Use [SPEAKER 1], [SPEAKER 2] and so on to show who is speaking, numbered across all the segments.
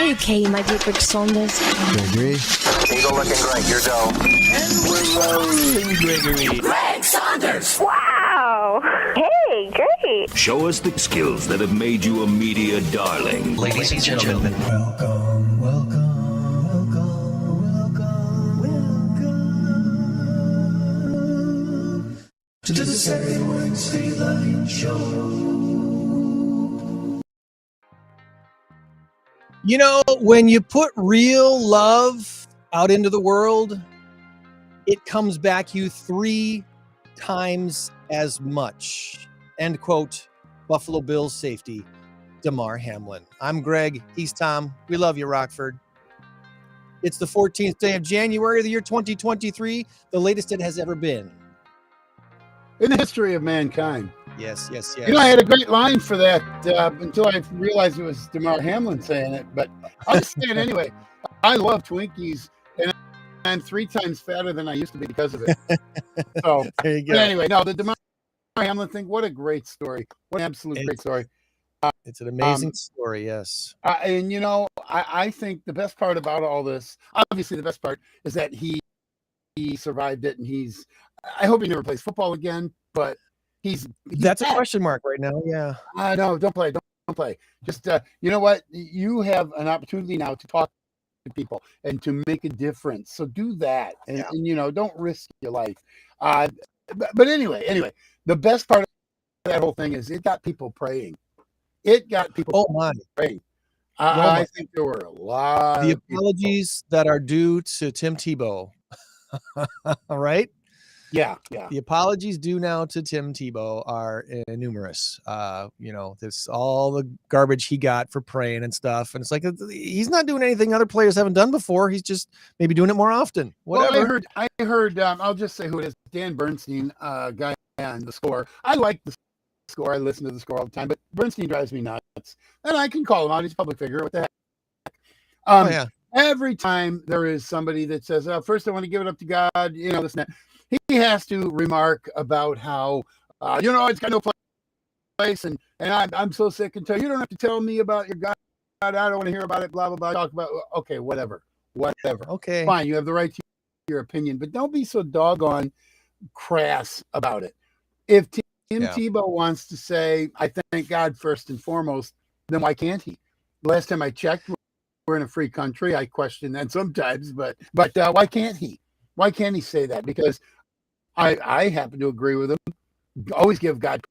[SPEAKER 1] Okay, my dear Greg Saunders.
[SPEAKER 2] Gregory.
[SPEAKER 3] Eagle looking great, you're dope.
[SPEAKER 2] And we're rolling, Gregory.
[SPEAKER 4] Greg Saunders.
[SPEAKER 5] Wow. Hey, great.
[SPEAKER 4] Show us the skills that have made you a media darling.
[SPEAKER 3] Ladies and gentlemen.
[SPEAKER 6] Welcome to the Saturday Morning Stateline Show.
[SPEAKER 2] You know, when you put real love out into the world, it comes back you 3 times as much. End quote. Buffalo Bills safety, Damar Hamlin. I'm Greg. He's Tom. We love you, Rockford. It's the 14th day of January of the year 2023, the latest it has ever been.
[SPEAKER 7] In the history of mankind.
[SPEAKER 2] Yes.
[SPEAKER 7] You know, I had a great line for that until I realized it was Damar Hamlin saying it, but I'll just say it anyway. I love Twinkies, and I'm 3 times fatter than I used to be because of it. So,
[SPEAKER 2] there you go.
[SPEAKER 7] But anyway, no, the Damar Hamlin thing, what a great story. What an absolute great story.
[SPEAKER 2] It's an amazing story, yes.
[SPEAKER 7] And, you know, I think the best part about all this, obviously the best part is that he survived it, and I hope he never plays football again, but he's
[SPEAKER 2] That's
[SPEAKER 7] dead.
[SPEAKER 2] a question mark right now, yeah.
[SPEAKER 7] No, don't play. Don't play. Just, you know what? You have an opportunity now to talk to people and to make a difference. So do that. And you know, don't risk your life. But anyway, the best part of that whole thing is it got people praying. It got people praying. I think there were a lot
[SPEAKER 2] the
[SPEAKER 7] of
[SPEAKER 2] apologies that are due to Tim Tebow. All right?
[SPEAKER 7] Yeah.
[SPEAKER 2] The apologies due now to Tim Tebow are numerous. You know, this all the garbage he got for praying and stuff. And it's like, he's not doing anything other players haven't done before. He's just maybe doing it more often. Whatever.
[SPEAKER 7] Well, I heard, I'll just say who it is. Dan Bernstein, guy on the Score. I like the Score. I listen to the Score all the time, but Bernstein drives me nuts. And I can call him out. He's a public figure. What the heck? Every time there is somebody that says, first I want to give it up to God, you know, this and that. He has to remark about how, you know, it's got no place, and I'm so sick and tired. You don't have to tell me about your God. I don't want to hear about it, blah, blah, blah. Talk about, okay, whatever.
[SPEAKER 2] Okay.
[SPEAKER 7] Fine, you have the right to your opinion, but don't be so doggone crass about it. If Tim Tebow wants to say, I thank God first and foremost, then why can't he? Last time I checked, we're in a free country. I question that sometimes, but why can't he? Why can't he say that? Because I happen to agree with him. Always give God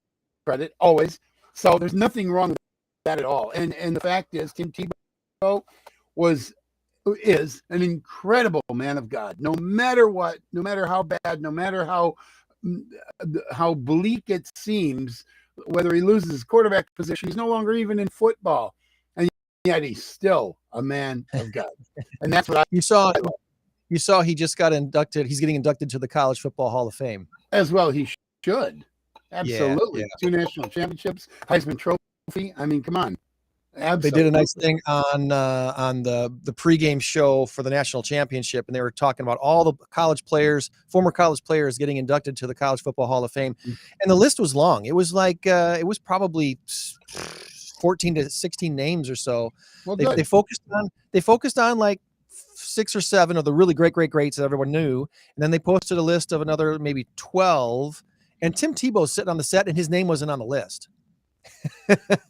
[SPEAKER 7] credit, always. So there's nothing wrong with that at all. And the fact is, Tim Tebow is an incredible man of God. No matter what, no matter how bad, no matter how bleak it seems, whether he loses his quarterback position, he's no longer even in football, and yet he's still a man of God. And that's what
[SPEAKER 2] you saw. You saw he just got inducted. He's getting inducted to the College Football Hall of Fame.
[SPEAKER 7] As well, he should. Absolutely.
[SPEAKER 2] Yeah.
[SPEAKER 7] 2 national championships, Heisman Trophy. I mean, come on. Absolutely.
[SPEAKER 2] They did a nice thing on the pregame show for the national championship, and they were talking about all the college players, former college players, getting inducted to the College Football Hall of Fame, and the list was long. It was like it was probably 14 to 16 names or so.
[SPEAKER 7] Well,
[SPEAKER 2] they focused on like 6 or 7 of the really greats that everyone knew, and then they posted a list of another maybe 12. And Tim Tebow's sitting on the set, and his name wasn't on the list.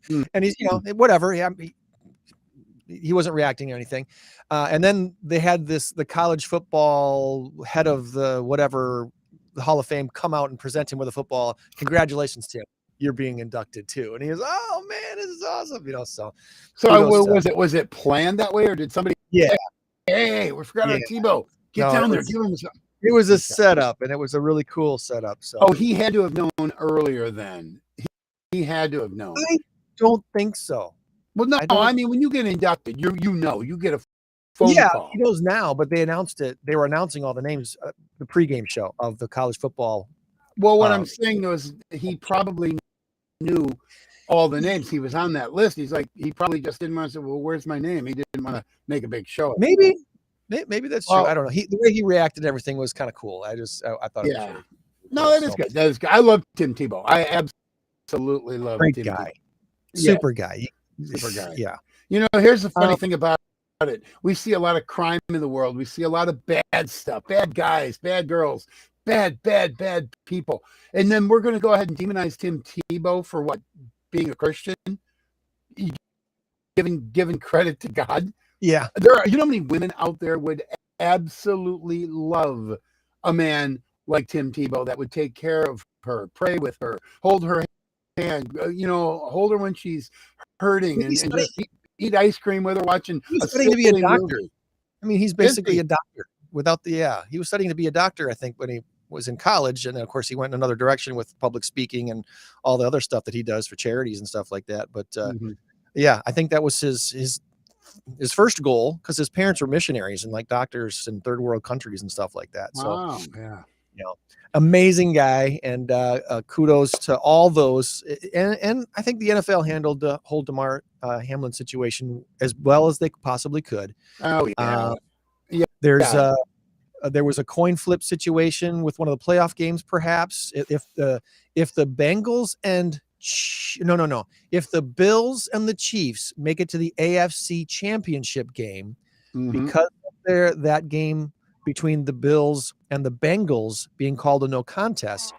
[SPEAKER 2] And he's, you know, whatever. He wasn't reacting or anything. And then they had the college football head of the Hall of Fame come out and present him with a football. Congratulations, Tim. You're being inducted too. And he goes, oh man, this is awesome. You know, so
[SPEAKER 7] was it planned that way, or did somebody say, hey, we forgot about Tebow. Get
[SPEAKER 2] No,
[SPEAKER 7] down there.
[SPEAKER 2] was-
[SPEAKER 7] Give him some.
[SPEAKER 2] It was a setup, and it was a really cool setup. So
[SPEAKER 7] Oh, he had to have known earlier then. He had to have known.
[SPEAKER 2] I don't think so.
[SPEAKER 7] Well, no,
[SPEAKER 2] I don't-
[SPEAKER 7] I mean, when you get inducted, you get a phone call.
[SPEAKER 2] He knows now, but they announced it. They were announcing all the names, the pregame show of the college football.
[SPEAKER 7] Well, what I'm saying was he probably knew all the names. He was on that list. He's like, he probably just didn't want to say, well, where's my name? He didn't want to make a big show.
[SPEAKER 2] Maybe that's true.
[SPEAKER 7] Well,
[SPEAKER 2] I don't know. The way he reacted to everything was kind of cool. I thought it was really
[SPEAKER 7] No, that is good. That is good. I love Tim Tebow. I absolutely love
[SPEAKER 2] great
[SPEAKER 7] Tim
[SPEAKER 2] guy.
[SPEAKER 7] Tebow.
[SPEAKER 2] Super guy.
[SPEAKER 7] Super guy.
[SPEAKER 2] Yeah.
[SPEAKER 7] You know, here's the funny thing about it. We see a lot of crime in the world. We see a lot of bad stuff, bad guys, bad girls, bad people. And then we're going to go ahead and demonize Tim Tebow for what? Being a Christian? Giving credit to God?
[SPEAKER 2] Yeah.
[SPEAKER 7] There are, you know how many women out there would absolutely love a man like Tim Tebow that would take care of her, pray with her, hold her hand, hold her when she's hurting, and just eat ice cream with her, watching.
[SPEAKER 2] He's studying to be a
[SPEAKER 7] silly
[SPEAKER 2] doctor.
[SPEAKER 7] movie.
[SPEAKER 2] I mean, he's basically a doctor without he was studying to be a doctor, I think, when he was in college. And of course he went in another direction with public speaking and all the other stuff that he does for charities and stuff like that. But yeah, I think that was his first goal, because his parents were missionaries and like doctors in third world countries and stuff like that.
[SPEAKER 7] Wow,
[SPEAKER 2] So,
[SPEAKER 7] yeah.
[SPEAKER 2] Amazing guy, and kudos to all those. And I think the NFL handled the whole Damar Hamlin situation as well as they possibly could.
[SPEAKER 7] Oh yeah.
[SPEAKER 2] There was a coin flip situation with one of the playoff games, perhaps. If the Bengals and if the Bills and the Chiefs make it to the AFC Championship game, because of that game between the Bills and the Bengals being called a no contest,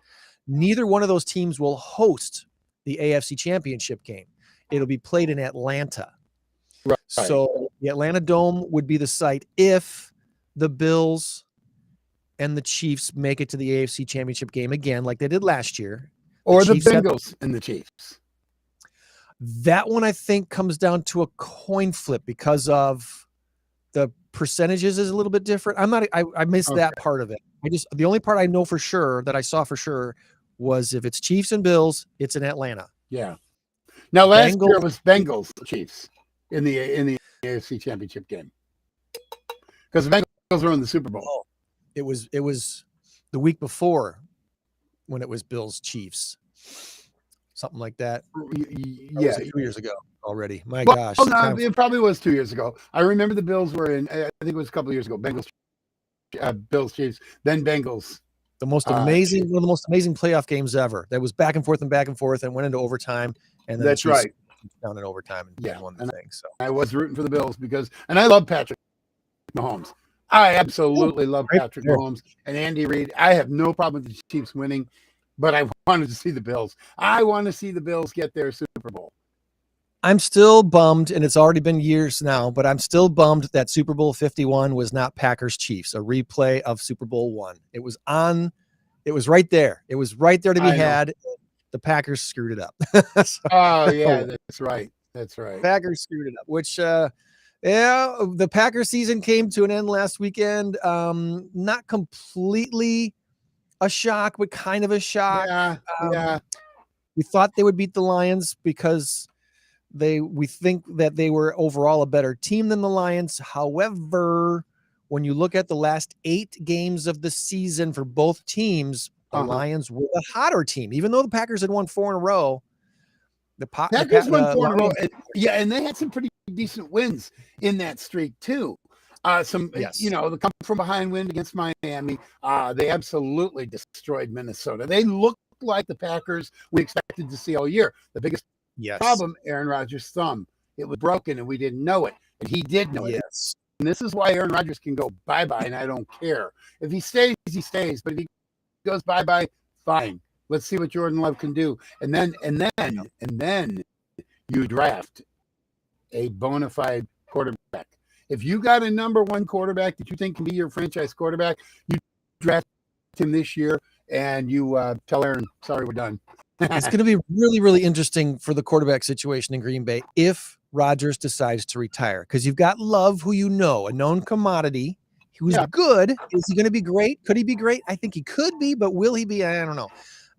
[SPEAKER 2] neither one of those teams will host the AFC Championship game. It'll be played in Atlanta.
[SPEAKER 7] Right.
[SPEAKER 2] So the Atlanta Dome would be the site if the Bills and the Chiefs make it to the AFC Championship game again, like they did last year.
[SPEAKER 7] Or the
[SPEAKER 2] Chiefs
[SPEAKER 7] Bengals and the Chiefs.
[SPEAKER 2] That one, I think, comes down to a coin flip because of the percentages is a little bit different. I missed that part of it. The only part I know for sure that I saw for sure was if it's Chiefs and Bills, it's in Atlanta.
[SPEAKER 7] Yeah. Now last year it was Bengals Chiefs in the AFC Championship game, because the Bengals were in the Super Bowl.
[SPEAKER 2] Oh, it was the week before when it was Bills Chiefs, something like that.
[SPEAKER 7] Yeah,
[SPEAKER 2] 2 years ago already. My
[SPEAKER 7] well,
[SPEAKER 2] gosh.
[SPEAKER 7] No, it probably was 2 years ago. I remember the Bills were in. I think it was a couple of years ago. Bengals, Bills, Chiefs, then Bengals.
[SPEAKER 2] One of the most amazing playoff games ever. That was back and forth and went into overtime. And then
[SPEAKER 7] that's right,
[SPEAKER 2] down in overtime and won the thing. So
[SPEAKER 7] I was rooting for the Bills and I love Patrick Mahomes. I absolutely love Patrick Mahomes and Andy Reid. I have no problem with the Chiefs winning, but I wanted to see the Bills. I want to see the Bills get their Super Bowl.
[SPEAKER 2] I'm still bummed, and it's already been years now, but I'm still bummed that Super Bowl 51 was not Packers Chiefs, a replay of Super Bowl 1. It was right there. It was right there to be had. The Packers screwed it up.
[SPEAKER 7] That's right. That's right.
[SPEAKER 2] Packers screwed it up, which, the Packers season came to an end last weekend. Not completely a shock, but kind of a shock.
[SPEAKER 7] Yeah.
[SPEAKER 2] We thought they would beat the Lions because we think that they were overall a better team than the Lions. However, when you look at the last 8 games of the season for both teams, the Lions were the hotter team. Even though the Packers had won 4 in a row, the
[SPEAKER 7] Packers won 4 in a row. And they had some pretty decent wins in that streak too. The come from behind win against Miami. They absolutely destroyed Minnesota. They looked like the Packers we expected to see all year. The biggest problem, Aaron Rodgers' thumb. It was broken and we didn't know it. And he did know it.
[SPEAKER 2] Yes.
[SPEAKER 7] And this is why Aaron Rodgers can go bye-bye, and I don't care. If he stays, he stays. But if he goes bye-bye, fine. Let's see what Jordan Love can do. And then you draft a bona fide quarterback. If you got a number 1 quarterback that you think can be your franchise quarterback, you draft him this year and you tell Aaron, sorry, we're done.
[SPEAKER 2] It's going to be really, really interesting for the quarterback situation in Green Bay if Rodgers decides to retire, because you've got Love, who a known commodity, He was good. Is he going to be great? Could he be great? I think he could be, but will he be? I don't know.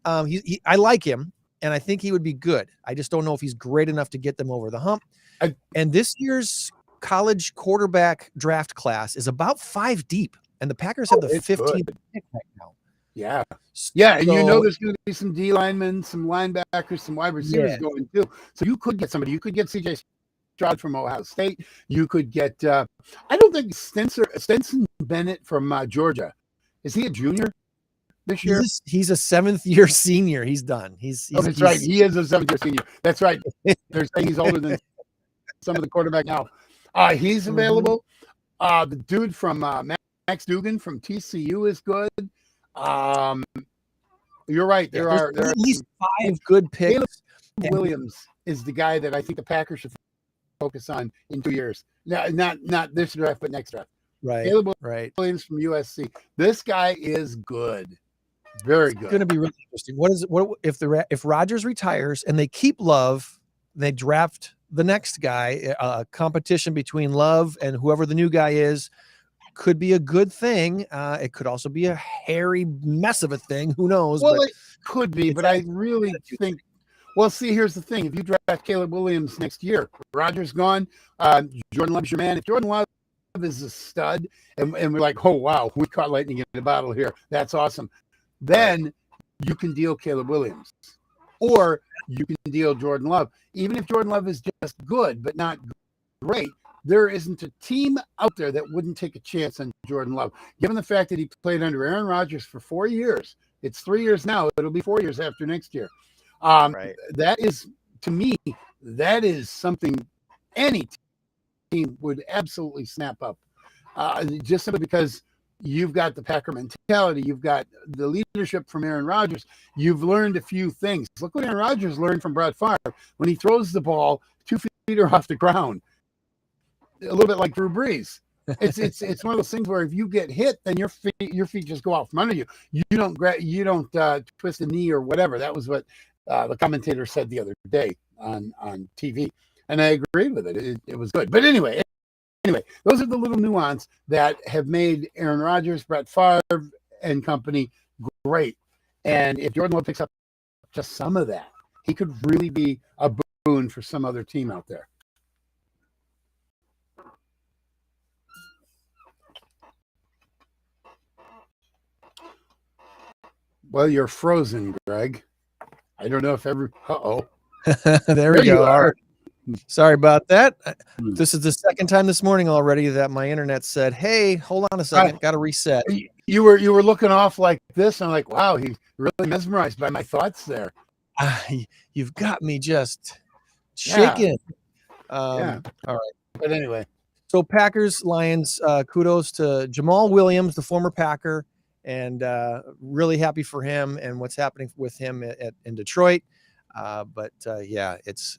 [SPEAKER 2] I like him, and I think he would be good. I just don't know if he's great enough to get them over the hump. And this year's college quarterback draft class is about 5 deep, and the Packers have the 15th pick right now.
[SPEAKER 7] Yeah. Yeah, and you know there's going to be some D linemen, some linebackers, some wide receivers going too. So you could get somebody. You could get C.J. Stroud from Ohio State. You could get I don't think Stetson Bennett from Georgia. Is he a junior this year?
[SPEAKER 2] He's a 7th-year senior. He's done.
[SPEAKER 7] That's right. He is a 7th-year senior. That's right. They're saying he's older than some of the quarterback now. He's available. The dude from Max Duggan from TCU is good. You're right. There are
[SPEAKER 2] at least 5 good picks.
[SPEAKER 7] Caleb Williams is the guy that I think the Packers should focus on in 2 years. Not this draft, but next draft.
[SPEAKER 2] Right.
[SPEAKER 7] Caleb
[SPEAKER 2] right.
[SPEAKER 7] Williams from USC. This guy is good. Very good.
[SPEAKER 2] It's going to be really interesting. What if Rodgers retires and they keep Love, they draft the next guy, a competition between Love and whoever the new guy is, could be a good thing. It could also be a hairy mess of a thing. Who knows?
[SPEAKER 7] Well, it could be, but I really think. Well, see, here's the thing: if you draft Caleb Williams next year, Rodgers gone, Jordan Love's your man. If Jordan Love is a stud, and we're like, oh wow, we caught lightning in a bottle here. That's awesome. Then you can deal Caleb Williams, or you can deal Jordan Love. Even if Jordan Love is just good but not great, there isn't a team out there that wouldn't take a chance on Jordan Love. Given the fact that he played under Aaron Rodgers for 4 years, it's 3 years now. It'll be 4 years after next year. That is, to me, that is something any team would absolutely snap up. Just simply because you've got the Packer mentality, you've got the leadership from Aaron Rodgers. You've learned a few things. Look what Aaron Rodgers learned from Brett Favre when he throws the ball 2 feet off the ground. A little bit like Drew Brees. It's one of those things where if you get hit, then your feet just go out from under you. You don't twist a knee or whatever. That was what the commentator said the other day on TV, and I agreed with it. It was good. But anyway, those are the little nuance that have made Aaron Rodgers, Brett Favre, and company great. And if Jordan Love picks up just some of that, he could really be a boon for some other team out there. Well, you're frozen, Greg. I don't know if
[SPEAKER 2] there we go. All right. Sorry about that. This is the second time this morning already that my internet said, "Hey, hold on a second, got to reset."
[SPEAKER 7] You were looking off like this. I'm like, wow, he's really mesmerized by my thoughts there.
[SPEAKER 2] You've got me just shaking. All right.
[SPEAKER 7] But anyway,
[SPEAKER 2] so Packers, Lions. Kudos to Jamal Williams, the former Packer, and really happy for him and what's happening with him in Detroit. It's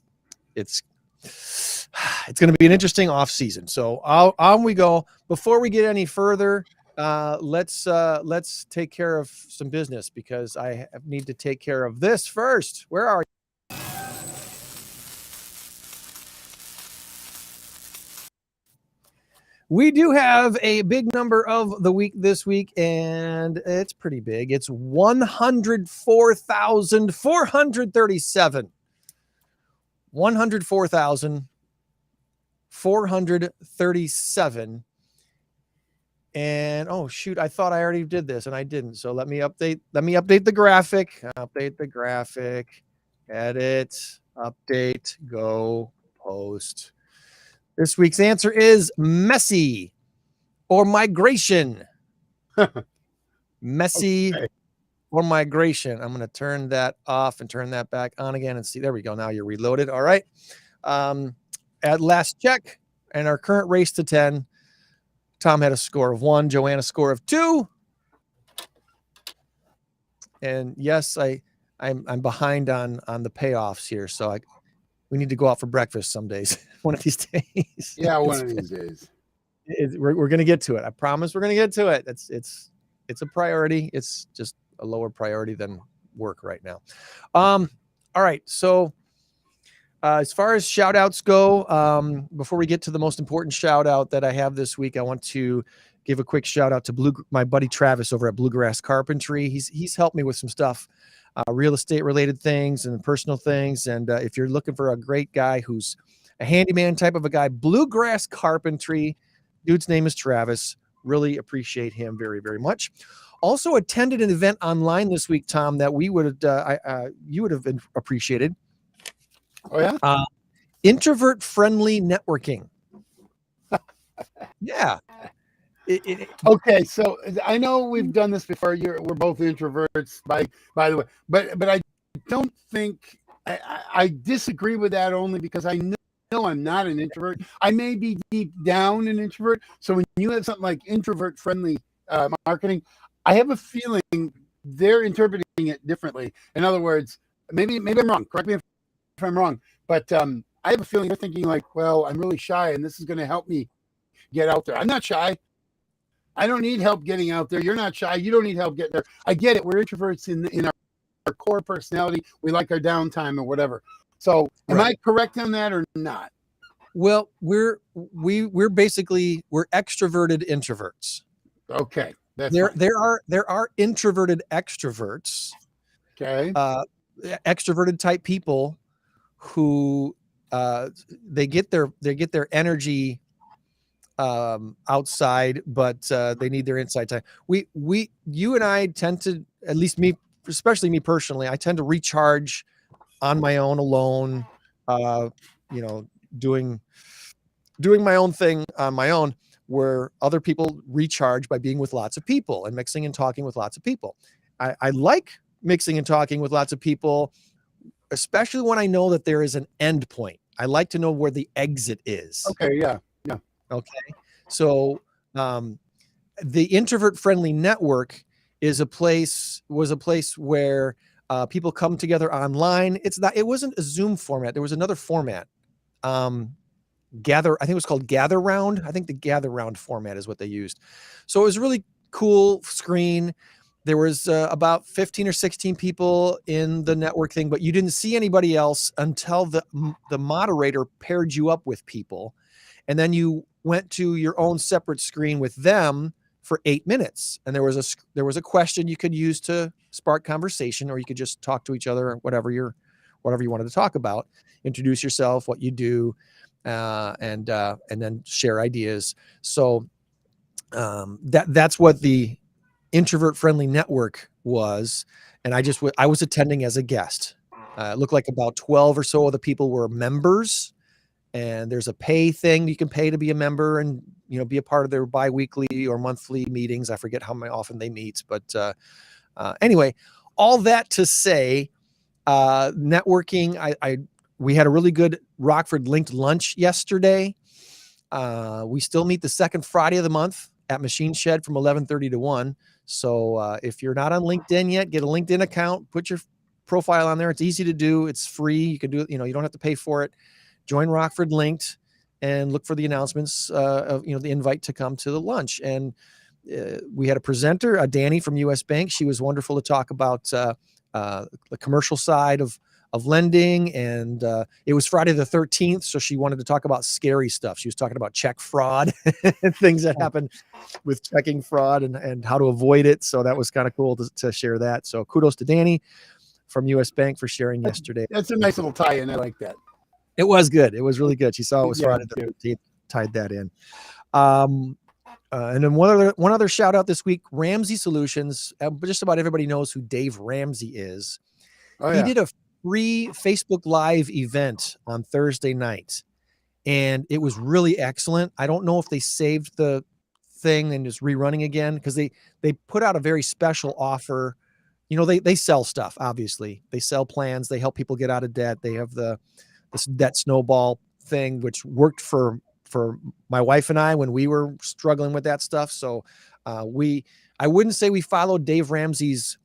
[SPEAKER 2] going to be an interesting off season. So on we go. Before we get any further, let's take care of some business because I need to take care of this first. Where are you? We do have a big number of the week this week, and it's pretty big. It's 104,437. 104,437. And oh shoot, I thought I already did this and I didn't. So let me update the graphic. Update the graphic. Edit, update, go, post. This week's answer is Messi or migration. Messi or migration. I'm going to turn that off and turn that back on again and see. There we go. Now you're reloaded. All right. At last check and our current race to 10, Tom had a score of 1, Joann a score of 2. And yes, I'm behind on the payoffs here. So we need to go out for breakfast some days. One of these days.
[SPEAKER 7] Yeah, one of these days.
[SPEAKER 2] We're going to get to it. I promise we're going to get to it. It's a priority. It's just a lower priority than work right now. All right. So as far as shout outs go, before we get to the most important shout out that I have this week, I want to give a quick shout out to my buddy Travis over at Bluegrass Carpentry. He's helped me with some stuff, real estate related things and personal things. And if you're looking for a great guy who's a handyman type of a guy, Bluegrass Carpentry, dude's name is Travis. Really appreciate him very, very much. Also attended an event online this week, Tom, that you would have appreciated.
[SPEAKER 7] Oh yeah.
[SPEAKER 2] Introvert friendly networking. Yeah.
[SPEAKER 7] Okay, so I know we've done this before. We're both introverts, by the way, but I don't think I disagree with that only because I know I'm not an introvert. I may be deep down an introvert. So when you have something like introvert friendly marketing, I have a feeling they're interpreting it differently. In other words, maybe I'm wrong. Correct me if I'm wrong, but I have a feeling they're thinking like, well, I'm really shy, and this is going to help me get out there. I'm not shy. I don't need help getting out there. You're not shy. You don't need help getting there. I get it. We're introverts in our core personality. We like our downtime or whatever. So am I correct on that or not?
[SPEAKER 2] Well, we're basically extroverted introverts.
[SPEAKER 7] Okay.
[SPEAKER 2] There are introverted extroverts.
[SPEAKER 7] Okay.
[SPEAKER 2] Extroverted type people who they get their energy outside, but they need their inside time. You and I tend to, at least me, especially me personally, I tend to recharge on my own alone, doing my own thing on my own, where other people recharge by being with lots of people and mixing and talking with lots of people. I like mixing and talking with lots of people, especially when I know that there is an end point. I like to know where the exit is.
[SPEAKER 7] Okay. Yeah.
[SPEAKER 2] Okay. So the introvert friendly network was a place where people come together online. It wasn't a Zoom format. There was another format. I think it was called Gather Round. I think the Gather Round format is what they used. So it was a really cool screen. There was about 15 or 16 people in the network thing, but you didn't see anybody else until the moderator paired you up with people. And then you went to your own separate screen with them for 8 minutes. And there was a question you could use to spark conversation, or you could just talk to each other, or whatever you wanted to talk about, introduce yourself, what you do, and then share ideas. So that's what the introvert friendly network was. And I was attending as a guest. It looked like about 12 or so of the people were members. And there's a pay thing. You can pay to be a member and, be a part of their biweekly or monthly meetings. I forget how often they meet, but anyway, all that to say, networking, we had a really good Rockford linked lunch yesterday. We still meet the second Friday of the month at Machine Shed from 11:30 to 1. So if you're not on LinkedIn yet, get a LinkedIn account, put your profile on there. It's easy to do. It's free. You can do it. You don't have to pay for it. Join Rockford Linked and look for the announcements of the invite to come to the lunch. And we had a presenter, Danny from US Bank. She was wonderful to talk about the commercial side of lending. And it was Friday the 13th. So she wanted to talk about scary stuff. She was talking about check fraud and things that happen with checking fraud and how to avoid it. So that was kind of cool to share that. So kudos to Danny from US Bank for sharing yesterday.
[SPEAKER 7] That's a nice little tie-in. I like that.
[SPEAKER 2] It was good. It was really good. She saw it was Friday the 13th, tied that in. And then one other shout out this week, Ramsey Solutions. Just about everybody knows who Dave Ramsey is. Oh, yeah. He did a free Facebook Live event on Thursday night, and it was really excellent. I don't know if they saved the thing and is rerunning again, because they put out a very special offer. They sell stuff, obviously. They sell plans. They help people get out of debt. They have this debt snowball thing, which worked for my wife and I when we were struggling with that stuff. So I wouldn't say we followed Dave Ramsey's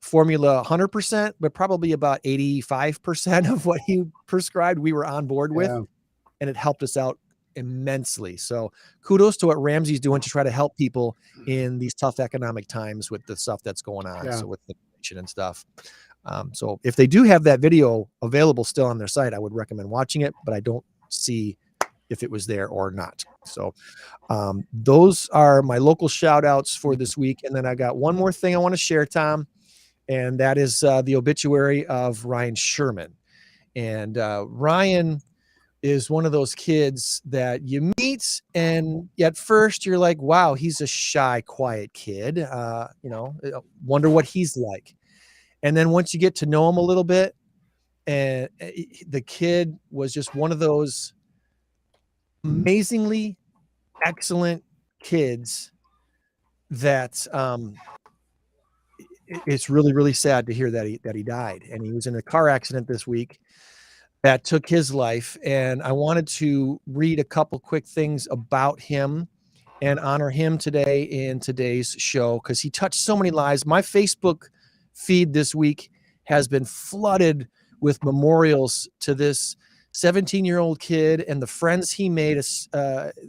[SPEAKER 2] formula 100%, but probably about 85% of what he prescribed we were on board with, and it helped us out immensely. So kudos to what Ramsey's doing to try to help people in these tough economic times with the stuff that's going on. So with inflation and stuff. So if they do have that video available still on their site, I would recommend watching it, but I don't see if it was there or not. So those are my local shout outs for this week. And then I got one more thing I want to share, Tom, and that is the obituary of Ryan Sherman. And Ryan is one of those kids that you meet, and at first you're like, wow, he's a shy, quiet kid. Wonder what he's like. And then once you get to know him a little bit, and the kid was just one of those amazingly excellent kids that it's really, really sad to hear that he died. And he was in a car accident this week that took his life. And I wanted to read a couple quick things about him and honor him today in today's show, because he touched so many lives. My Facebook feed this week has been flooded with memorials to this 17-year-old kid and the friends he made,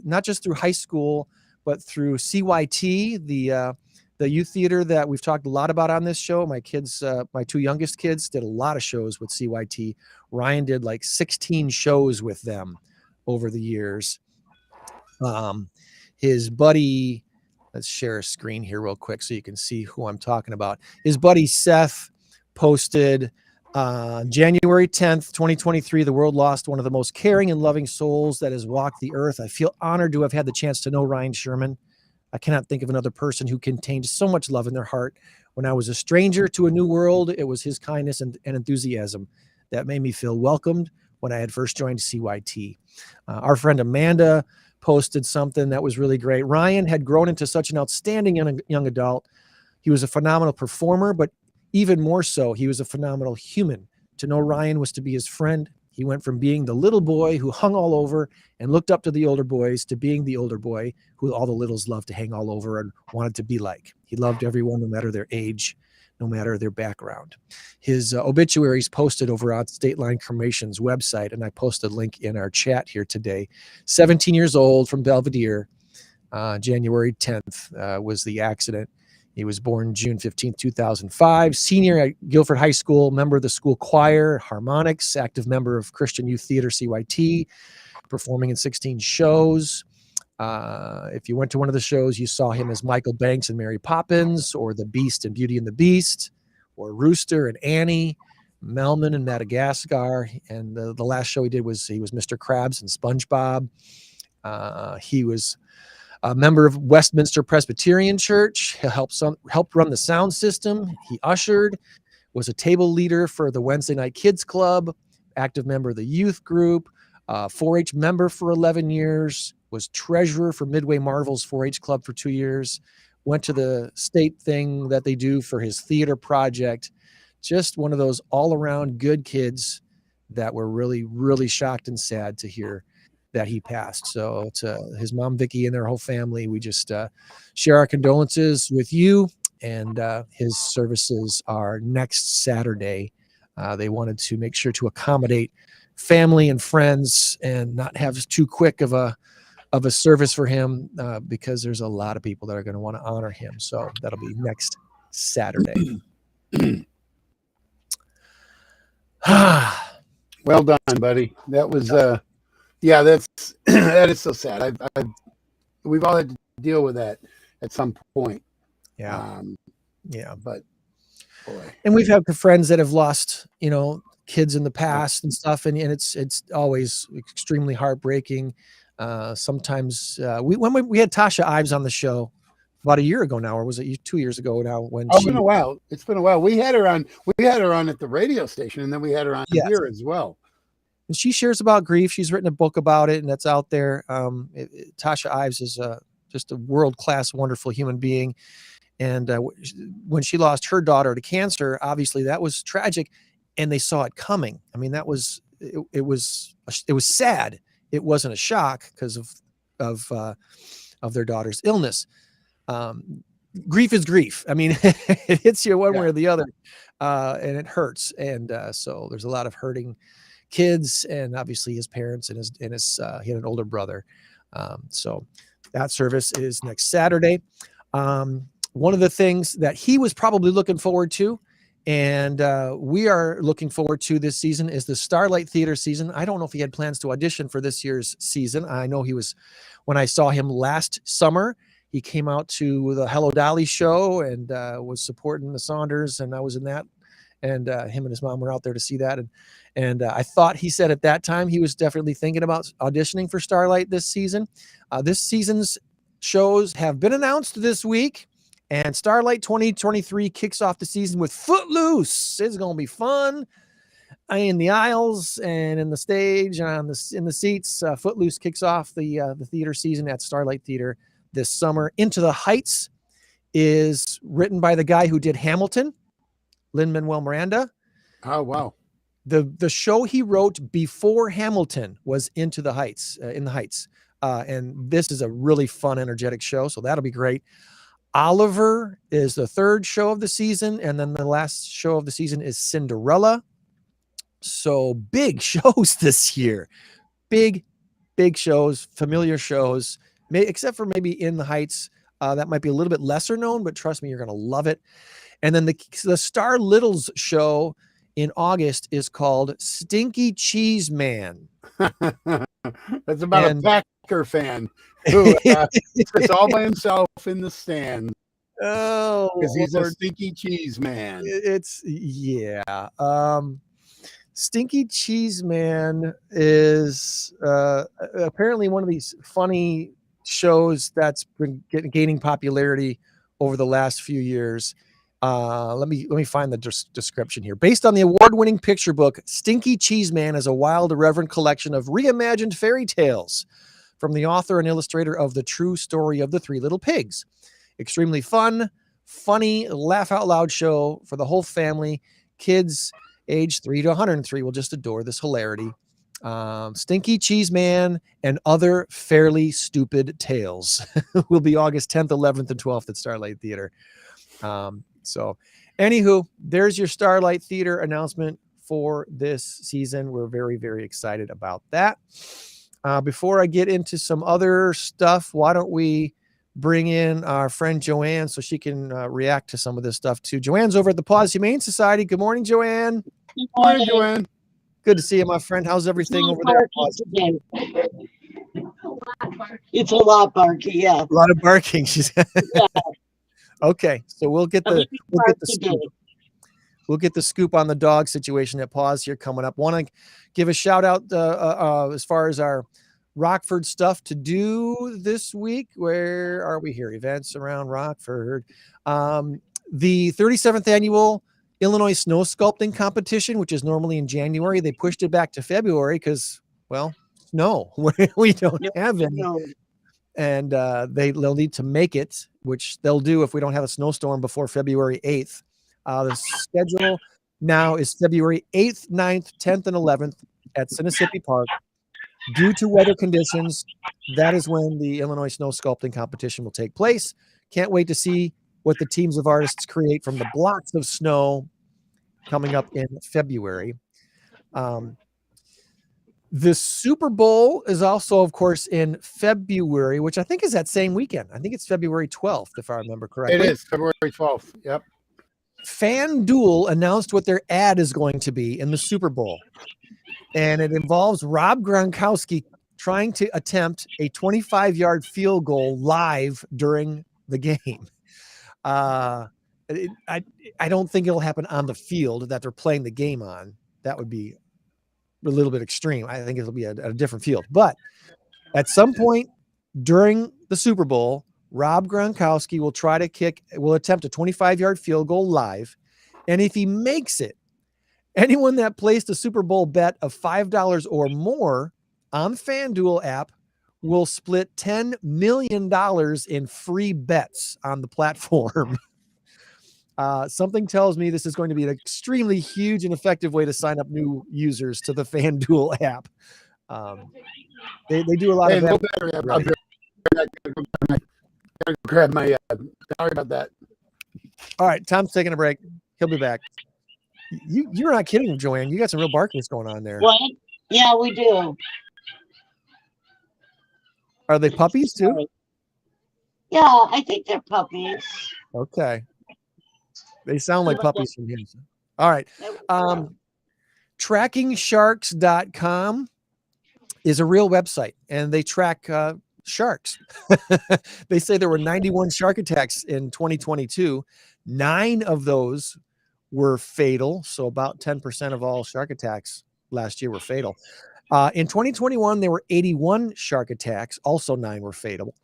[SPEAKER 2] not just through high school, but through CYT, the youth theater that we've talked a lot about on this show. My kids, my two youngest kids, did a lot of shows with CYT. Ryan did like 16 shows with them over the years. His buddy, let's share a screen here real quick so you can see who I'm talking about. His buddy Seth posted January 10th, 2023, the world lost one of the most caring and loving souls that has walked the earth. I feel honored to have had the chance to know Ryan Sherman. I cannot think of another person who contained so much love in their heart. When I was a stranger to a new world, it was his kindness and enthusiasm that made me feel welcomed when I had first joined CYT. Our friend Amanda posted something that was really great. Ryan had grown into such an outstanding young adult. He was a phenomenal performer, but even more so, he was a phenomenal human. To know Ryan was to be his friend. He went from being the little boy who hung all over and looked up to the older boys to being the older boy who all the littles loved to hang all over and wanted to be like. He loved everyone, no matter their age, no matter their background. His obituary is posted over on Stateline Cremation's website, and I posted a link in our chat here today. 17 years old, from Belvedere, January 10th was the accident. He was born June 15th, 2005, senior at Guilford High School, member of the school choir, harmonics, active member of Christian Youth Theater, CYT, performing in 16 shows. If you went to one of the shows, you saw him as Michael Banks and Mary Poppins, or the Beast and Beauty and the Beast, or Rooster and Annie, Melman and Madagascar. And the last show he did was Mr. Krabs and SpongeBob. He was a member of Westminster Presbyterian Church. He helped run the sound system. He ushered, was a table leader for the Wednesday Night Kids Club, active member of the youth group, 4-H member for 11 years, was treasurer for Midway Marvel's 4-H club for 2 years, went to the state thing that they do for his theater project. Just one of those all-around good kids that were really, really shocked and sad to hear that he passed. So to his mom, Vicky, and their whole family, we just share our condolences with you. And his services are next Saturday. They wanted to make sure to accommodate family and friends and not have too quick of a service for him, because there's a lot of people that are going to want to honor him. So that'll be next Saturday.
[SPEAKER 7] Well done, buddy. That was yeah, that is so sad. We've all had to deal with that at some point.
[SPEAKER 2] Yeah.
[SPEAKER 7] But boy.
[SPEAKER 2] And we've had friends that have lost, kids in the past and stuff. And it's always extremely heartbreaking. Sometimes when we had Tasha Ives on the show about a year ago now, or was it 2 years ago now?
[SPEAKER 7] It's been a while. It's been a while. We had her on at the radio station, and then we had her on here as well.
[SPEAKER 2] And she shares about grief. She's written a book about it, and that's out there. Tasha Ives is just a world-class, wonderful human being. And when she lost her daughter to cancer, obviously that was tragic, and they saw it coming. I mean, it was sad. It wasn't a shock because of their daughter's illness. Grief is grief. I mean, it hits you one way or the other, and it hurts. And so there's a lot of hurting kids, and obviously his parents and his he had an older brother. So that service is next Saturday. One of the things that he was probably looking forward to And we are looking forward to this season is the Starlight Theater season. I don't know if he had plans to audition for this year's season. I know he was, when I saw him last summer, he came out to the Hello Dolly show and was supporting the Saunders, and I was in that. And him and his mom were out there to see that. And I thought he said at that time he was definitely thinking about auditioning for Starlight this season. This season's shows have been announced this week. And Starlight 2023 kicks off the season with Footloose. It's going to be fun in the aisles and in the stage and in the seats. Footloose kicks off the theater season at Starlight Theater this summer. Into the Heights is written by the guy who did Hamilton, Lin-Manuel Miranda.
[SPEAKER 7] Oh, wow.
[SPEAKER 2] The show he wrote before Hamilton was Into the Heights, In the Heights. And this is a really fun, energetic show, so that'll be great. Oliver is the third show of the season, and then the last show of the season is Cinderella. So big shows this year. Big shows, familiar shows, except for maybe In the Heights. That might be a little bit lesser known, but trust me, you're going to love it. And then the Star Littles show in August is called Stinky Cheese Man.
[SPEAKER 7] That's about a Packer fan who sits all by himself in the stand.
[SPEAKER 2] Oh,
[SPEAKER 7] because he's a stinky cheese man.
[SPEAKER 2] Stinky Cheese Man is apparently one of these funny shows that's been gaining popularity over the last few years. Let me find the description here. Based on the award-winning picture book, Stinky Cheese Man is a wild, irreverent collection of reimagined fairy tales from the author and illustrator of The True Story of the Three Little Pigs. Extremely fun, funny, laugh-out-loud show for the whole family. Kids age 3 to 103 will just adore this hilarity. Stinky Cheese Man and Other Fairly Stupid Tales will be August 10th, 11th, and 12th at Starlight Theater. So anywho, there's your Starlight Theater announcement for this season. We're very, very excited about that. Before I get into some other stuff, why don't we bring in our friend Joann so she can react to some of this stuff too. Joann's over at the PAWS Humane Society. Good morning, Joann.
[SPEAKER 7] Good morning, Joann.
[SPEAKER 2] Good to see you, my friend. How's everything over there?
[SPEAKER 8] It's a lot barky, yeah.
[SPEAKER 2] A lot of barking. She's okay. So we'll get the scoop. We'll get the scoop on the dog situation at PAWS here coming up. Want to give a shout out as far as our Rockford stuff to do this week. Where are we here? Events around Rockford. The 37th annual Illinois Snow Sculpting Competition, which is normally in January. They pushed it back to February because, well, snow. We don't have any. And they'll need to make it, which they'll do if we don't have a snowstorm before February 8th. The schedule now is February 8th, 9th, 10th, and 11th at Sinisippi Park. Due to weather conditions, that is when the Illinois Snow Sculpting Competition will take place. Can't wait to see what the teams of artists create from the blocks of snow coming up in February. The Super Bowl is also, of course, in February, which I think is that same weekend. I think it's February 12th, if I remember correctly.
[SPEAKER 7] It is February 12th. Yep.
[SPEAKER 2] FanDuel announced what their ad is going to be in the Super Bowl. And it involves Rob Gronkowski trying to attempt a 25-yard field goal live during the game. I don't think it'll happen on the field that they're playing the game on. That would be a little bit extreme. I think it'll be a different field. But at some point during the Super Bowl, Rob Gronkowski will attempt a 25-yard field goal live. And if he makes it, anyone that placed a Super Bowl bet of $5 or more on the FanDuel app will split $10 million in free bets on the platform. Something tells me this is going to be an extremely huge and effective way to sign up new users to the FanDuel app. They do a lot of that.
[SPEAKER 7] Grab my sorry about that.
[SPEAKER 2] All right, Tom's taking a break. He'll be back. You're not kidding, Joann. You got some real barkings going on there.
[SPEAKER 8] What? Yeah, we do.
[SPEAKER 2] Are they puppies too?
[SPEAKER 8] Yeah, I think they're puppies.
[SPEAKER 2] Okay. They sound like puppies from here. All right.
[SPEAKER 8] That was-
[SPEAKER 2] TrackingSharks.com is a real website, and they track sharks. They say there were 91 shark attacks in 2022. 9 of those were fatal. So about 10% of all shark attacks last year were fatal. In 2021, there were 81 shark attacks. Also 9 were fatal.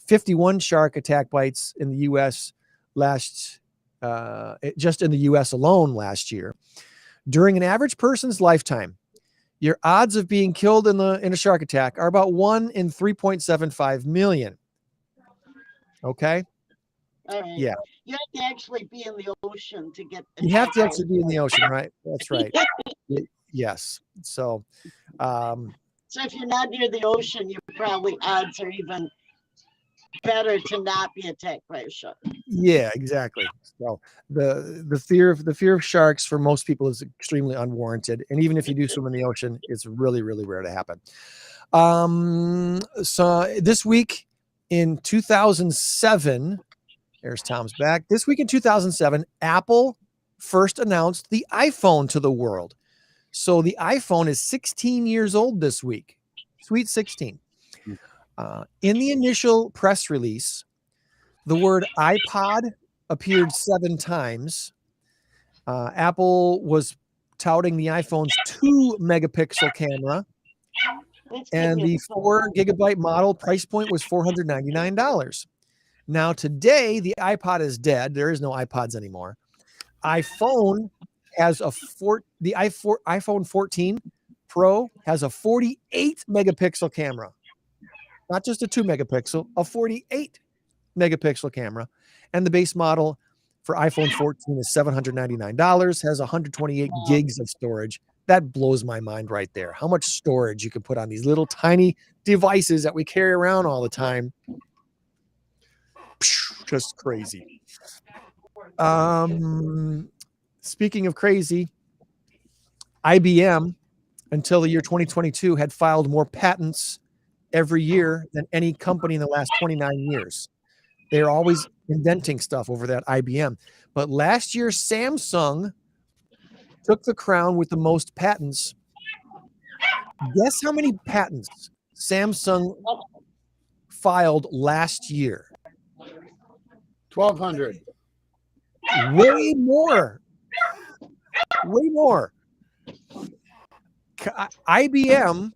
[SPEAKER 2] 51 shark attack bites in the U.S. Just in the U.S. alone last year. During an average person's lifetime, your odds of being killed in a shark attack are about 1 in 3.75 million. Okay.
[SPEAKER 8] all right.
[SPEAKER 2] Yeah.
[SPEAKER 8] You have to actually be in the ocean to get.
[SPEAKER 2] You have to actually be in the ocean, right? That's right. Yes. So,
[SPEAKER 8] So if you're not near the ocean, your probably odds are even better to not be attacked by a shark.
[SPEAKER 2] yeah, exactly. So the fear of sharks for most people is extremely unwarranted, and even if you do swim in the ocean, it's really, really rare to happen. So this week in 2007, there's Tom's back. This week in 2007, Apple first announced the iPhone to the world. So the iPhone is 16 years old this week. Sweet 16. In the initial press release, the word iPod appeared 7 times. Apple was touting the iPhone's 2-megapixel camera, and the 4-gigabyte model price point was $499. Now today, the iPod is dead. There is no iPods anymore. iPhone has the iPhone 14 Pro has a 48 megapixel camera, not just a 2 megapixel, a 48 megapixel camera. And the base model for iPhone 14 is $799, has 128 gigs of storage. That blows my mind right there. How much storage you can put on these little tiny devices that we carry around all the time. Just crazy. Speaking of crazy, IBM until the year 2022 had filed more patents every year than any company in the last 29 years. They're always inventing stuff over that IBM. But last year, Samsung took the crown with the most patents. Guess how many patents Samsung filed last year?
[SPEAKER 7] 1,200.
[SPEAKER 2] Way more. Way more. IBM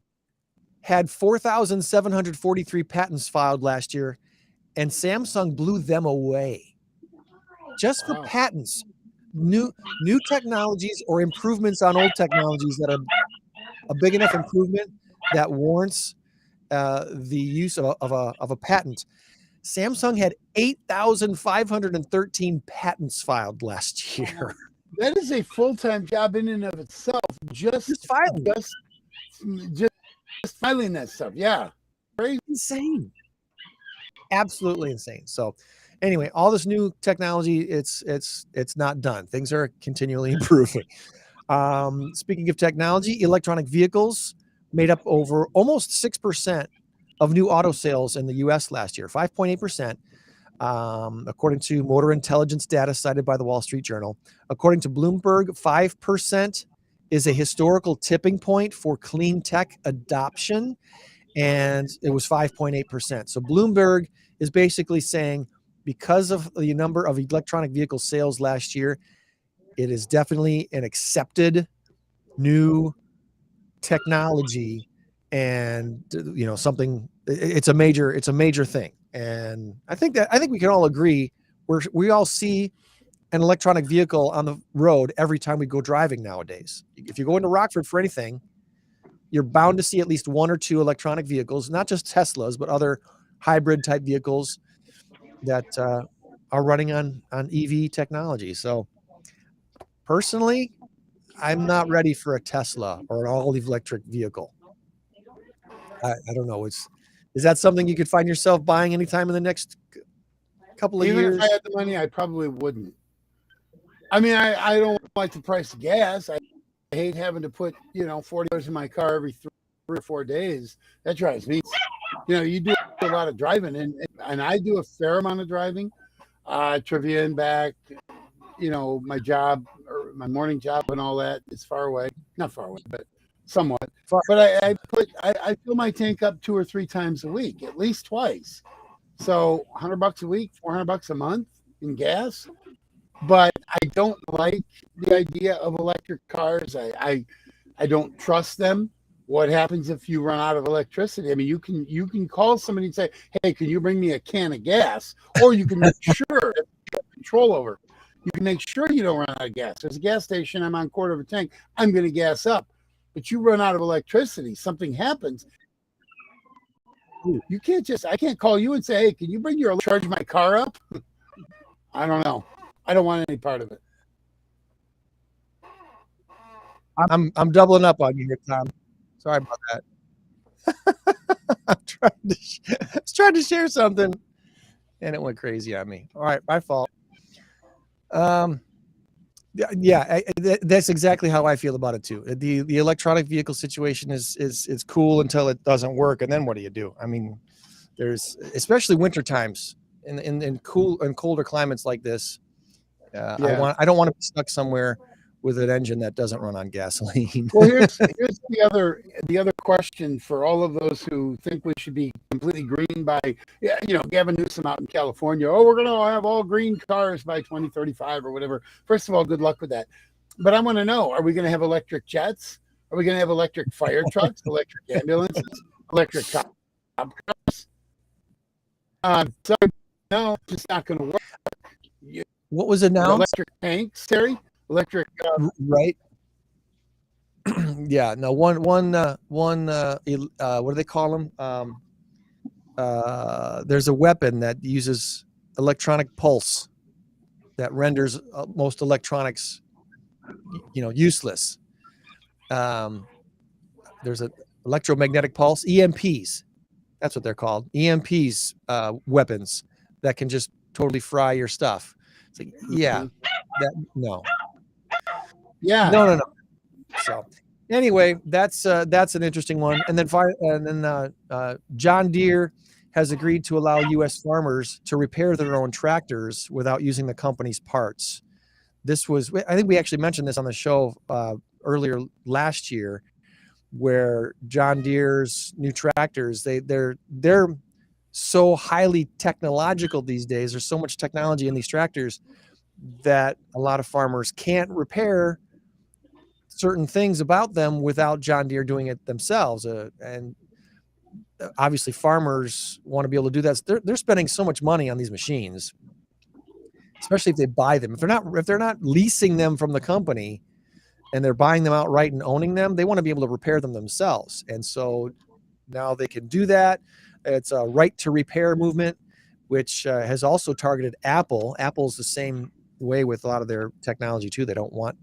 [SPEAKER 2] had 4,743 patents filed last year, and Samsung blew them away. Just for patents. New technologies or improvements on old technologies that are a big enough improvement that warrants the use of a patent. Samsung had 8,513 patents filed last year.
[SPEAKER 7] That is a full-time job in and of itself. Just filing. Just filing that stuff. Yeah. Crazy.
[SPEAKER 2] Insane. Absolutely insane. So anyway, all this new technology, it's not done. Things are continually improving. Speaking of technology, electronic vehicles made up over almost 6% of new auto sales in the U.S. last year, 5.8%, according to motor intelligence data cited by the Wall Street Journal. According to Bloomberg, 5% is a historical tipping point for clean tech adoption, and it was 5.8%. So Bloomberg is basically saying because of the number of electronic vehicle sales last year, it is definitely an accepted new technology, and something. It's a major thing, and I think we can all agree we all see an electronic vehicle on the road every time we go driving nowadays. If you go into Rockford for anything, you're bound to see at least 1 or 2 electronic vehicles, not just Teslas, but other hybrid type vehicles that are running on EV technology. So personally, I'm not ready for a Tesla or an all electric vehicle. I don't know. Is that something you could find yourself buying anytime in the next couple of years?
[SPEAKER 7] Even if I had the money, I probably wouldn't. I mean, I don't like the price of gas. I hate having to put, $40 in my car every 3 or 4 days. That drives me. You do a lot of driving, and I do a fair amount of driving, trivia and back, my job my morning job and all that is far away. Not far away, but somewhat.
[SPEAKER 2] Far.
[SPEAKER 7] But I fill my tank up 2 or 3 times a week, at least twice. So $100 a week, $400 a month in gas. But I don't like the idea of electric cars. I don't trust them. What happens if you run out of electricity? I mean, you can call somebody and say, "Hey, can you bring me a can of gas?" Or you can make sure that you have control over. You can make sure you don't run out of gas. There's a gas station. I'm on quarter of a tank. I'm going to gas up. But you run out of electricity. Something happens. You can't I can't call you and say, "Hey, can you bring your charge my car up?" I don't know. I don't want any part of it.
[SPEAKER 2] I'm doubling up on you here, Tom. Sorry about that. I'm trying to share something, and it went crazy on me. All right, my fault. That's exactly how I feel about it too. The electronic vehicle situation is cool until it doesn't work, and then what do you do? I mean, there's especially winter times in cool and colder climates like this. I don't want to be stuck somewhere with an engine that doesn't run on gasoline.
[SPEAKER 7] Well, here's the other question for all of those who think we should be completely green by, Gavin Newsom out in California. Oh, we're going to have all green cars by 2035 or whatever. First of all, good luck with that. But I want to know, are we going to have electric jets? Are we going to have electric fire trucks, electric ambulances, electric cop cars? So no, it's just not going to work.
[SPEAKER 2] What was announced?
[SPEAKER 7] Electric tanks, Terry? Electric,
[SPEAKER 2] right? Yeah. No. One. What do they call them? There's a weapon that uses electronic pulse that renders most electronics, useless. There's an electromagnetic pulse, EMPs. That's what they're called. EMPs, weapons that can just totally fry your stuff. It's like, yeah, no.
[SPEAKER 7] Yeah.
[SPEAKER 2] No. So anyway, that's an interesting one. And then John Deere has agreed to allow U.S. farmers to repair their own tractors without using the company's parts. I think we actually mentioned this on the show earlier last year, where John Deere's new tractors, they're so highly technological these days. There's so much technology in these tractors that a lot of farmers can't repair certain things about them without John Deere doing it themselves. And obviously farmers want to be able to do that. So they're spending so much money on these machines, especially if they buy them. If they're not leasing them from the company and they're buying them outright and owning them, they want to be able to repair them themselves. And so now they can do that. It's a right to repair movement, which has also targeted Apple. Apple's the same way with a lot of their technology too. They don't want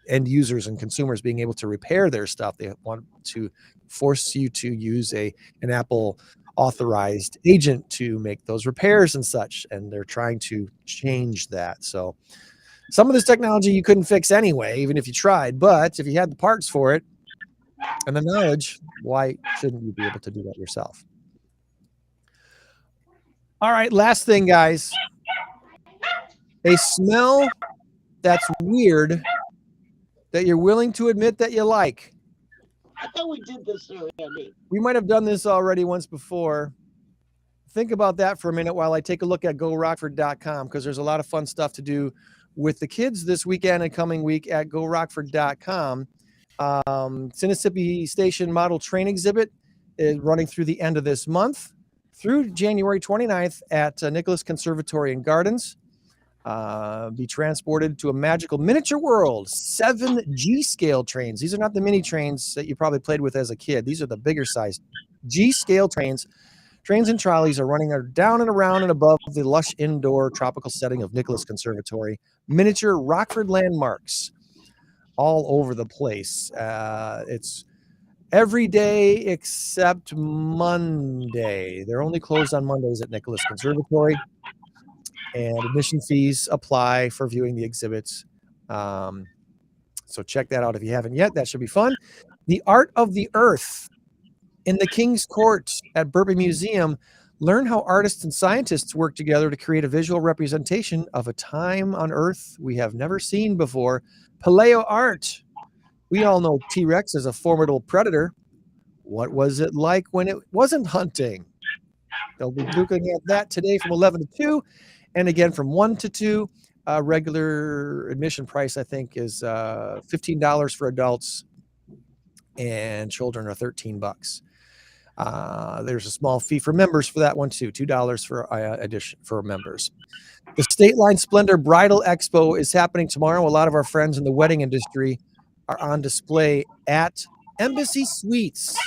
[SPEAKER 2] end users and consumers being able to repair their stuff. They want to force you to use an Apple authorized agent to make those repairs and such. And they're trying to change that. So some of this technology you couldn't fix anyway, even if you tried, but if you had the parts for it and the knowledge, why shouldn't you be able to do that yourself? All right. Last thing, guys, a smell that's weird that you're willing to admit that you like.
[SPEAKER 8] I thought we did this already.
[SPEAKER 2] We might have done this already once before. Think about that for a minute while I take a look at GoRockford.com, because there's a lot of fun stuff to do with the kids this weekend and coming week at GoRockford.com. Mississippi Station Model Train Exhibit is running through the end of this month through January 29th at Nicholas Conservatory and Gardens. Be transported to a magical miniature world. 7 G-scale trains. These are not the mini trains that you probably played with as a kid. These are the bigger size G-scale trains. Trains and trolleys are running down and around and above the lush indoor tropical setting of Nicholas Conservatory. Miniature Rockford landmarks all over the place. It's every day except Monday. They're only closed on Mondays at Nicholas Conservatory. And admission fees apply for viewing the exhibits. So check that out if you haven't yet. That should be fun. The Art of the Earth in the King's Court at Burbank Museum Learn how artists and scientists work together to create a visual representation of a time on Earth we have never seen before. Paleo art. We all know T-Rex is a formidable predator. What was it like when it wasn't hunting? They'll be looking at that today from 11 to 2, and again from 1 to 2. Regular admission price, I think, is $15 for adults, and children are $13. There's a small fee for members for that one too, $2 for addition for members. The Stateline Splendor Bridal Expo is happening tomorrow. A lot of our friends in the wedding industry are on display at Embassy Suites,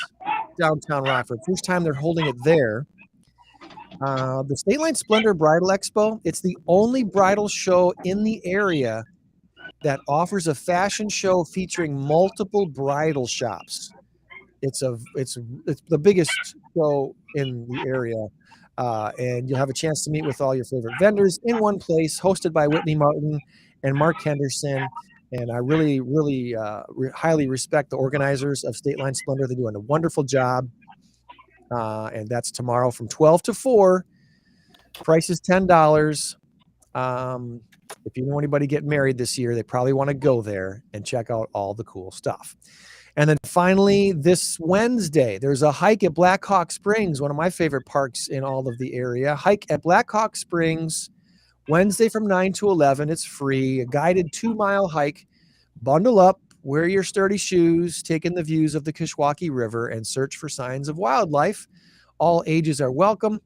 [SPEAKER 2] downtown Rockford. First time they're holding it there. The Stateline Splendor Bridal Expo, it's the only bridal show in the area that offers a fashion show featuring multiple bridal shops. It's the biggest show in the area, and you'll have a chance to meet with all your favorite vendors in one place, hosted by Whitney Martin and Mark Henderson. And I really, really highly respect the organizers of Stateline Splendor. They're doing a wonderful job. And that's tomorrow from 12 to 4. Price is $10. If you know anybody getting married this year, they probably want to go there and check out all the cool stuff. And then finally, this Wednesday, there's a hike at Black Hawk Springs, one of my favorite parks in all of the area. Hike at Black Hawk Springs, Wednesday from 9 to 11. It's free, a guided 2-mile hike. Bundle up, wear your sturdy shoes, take in the views of the Kishwaukee River, and search for signs of wildlife. All ages are welcome.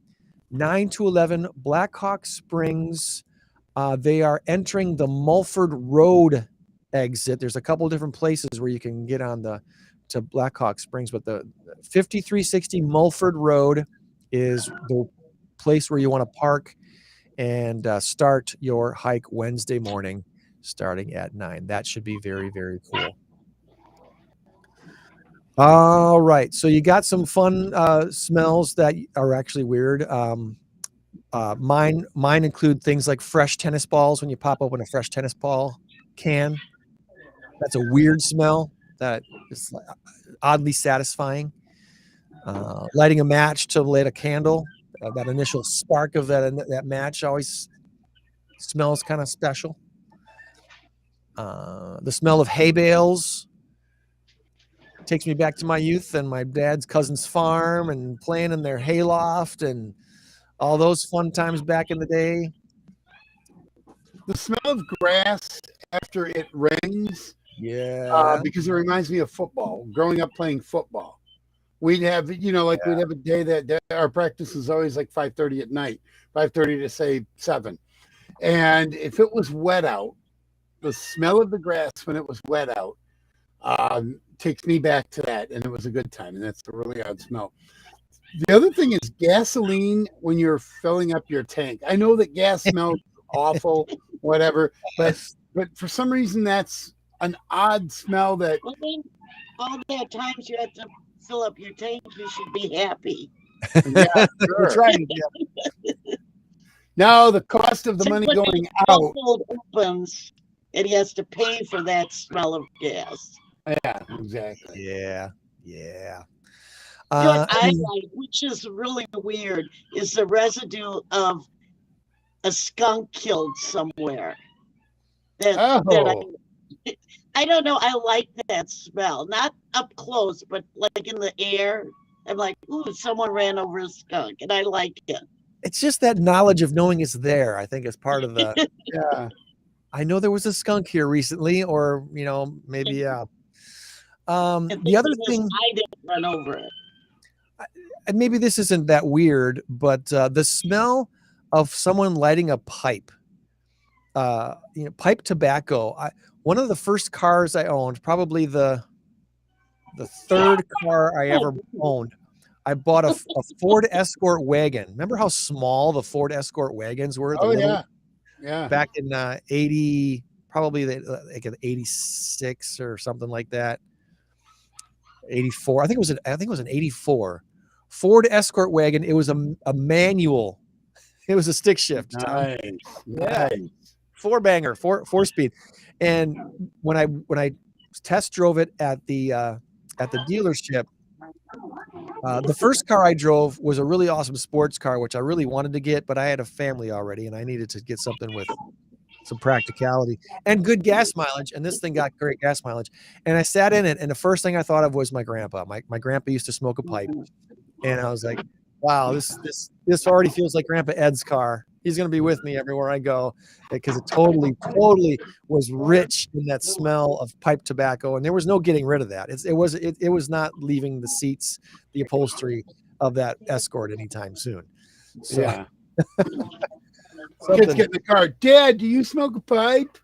[SPEAKER 2] 9 to 11, Black Hawk Springs. They are entering the Mulford Road exit. There's a couple different places where you can get on to Black Hawk Springs, but the 5360 Mulford Road is the place where you want to park and start your hike Wednesday morning, starting at 9. That should be very, very cool. All right. So you got some fun smells that are actually weird. Mine include things like fresh tennis balls when you pop open a fresh tennis ball can. That's a weird smell that is oddly satisfying. Lighting a match to light a candle, that initial spark of that match always smells kind of special. The smell of hay bales takes me back to my youth and my dad's cousin's farm and playing in their hayloft and all those fun times back in the day.
[SPEAKER 7] The smell of grass after it rains.
[SPEAKER 2] Yeah.
[SPEAKER 7] Because it reminds me of football. Growing up playing football, we'd have, we'd have a day that our practice was always like 5:30 at night, 5:30 to say 7. And if it was wet out, the smell of the grass when it was wet out takes me back to that. And it was a good time. And that's a really odd smell. The other thing is gasoline when you're filling up your tank. I know that gas smells awful, whatever, but for some reason that's an odd smell that.
[SPEAKER 8] Well, then, all the times you have to fill up your tank, you should be happy.
[SPEAKER 7] Yeah, sure.
[SPEAKER 2] That's right. Yeah.
[SPEAKER 7] Now the cost of the money going out
[SPEAKER 8] opens, and he has to pay for that smell of gas.
[SPEAKER 7] Yeah, exactly.
[SPEAKER 2] Yeah.
[SPEAKER 8] What I like, which is really weird, is the residue of a skunk killed somewhere. I don't know. I like that smell. Not up close, but like in the air. I'm like, ooh, someone ran over a skunk, and I like it.
[SPEAKER 2] It's just that knowledge of knowing it's there, I think, is part of the.
[SPEAKER 7] Yeah.
[SPEAKER 2] I know there was a skunk here recently, or maybe yeah. The other thing,
[SPEAKER 8] I didn't run over it.
[SPEAKER 2] And maybe this isn't that weird, but the smell of someone lighting a pipe, pipe tobacco. One of the first cars I owned, probably the third car I ever owned, I bought a Ford Escort wagon. Remember how small the Ford Escort wagons were?
[SPEAKER 7] Yeah.
[SPEAKER 2] Back in 80, probably like an 86 or something like that. 84. I think it was an 84 Ford Escort wagon. It was a manual. It was a stick shift.
[SPEAKER 7] Nice.
[SPEAKER 2] 4-banger, 4-speed. And when I test drove it at the dealership, The first car I drove was a really awesome sports car, which I really wanted to get, but I had a family already, and I needed to get something with some practicality and good gas mileage. And this thing got great gas mileage. And I sat in it, and the first thing I thought of was my grandpa. My grandpa used to smoke a pipe, and I was like, wow, this already feels like Grandpa Ed's car. He's going to be with me everywhere I go, because it totally was rich in that smell of pipe tobacco, and there was no getting rid of that. It was not leaving the seats, the upholstery of that Escort anytime soon. So,
[SPEAKER 7] Yeah. Kids get in the car. Dad, do you smoke a pipe?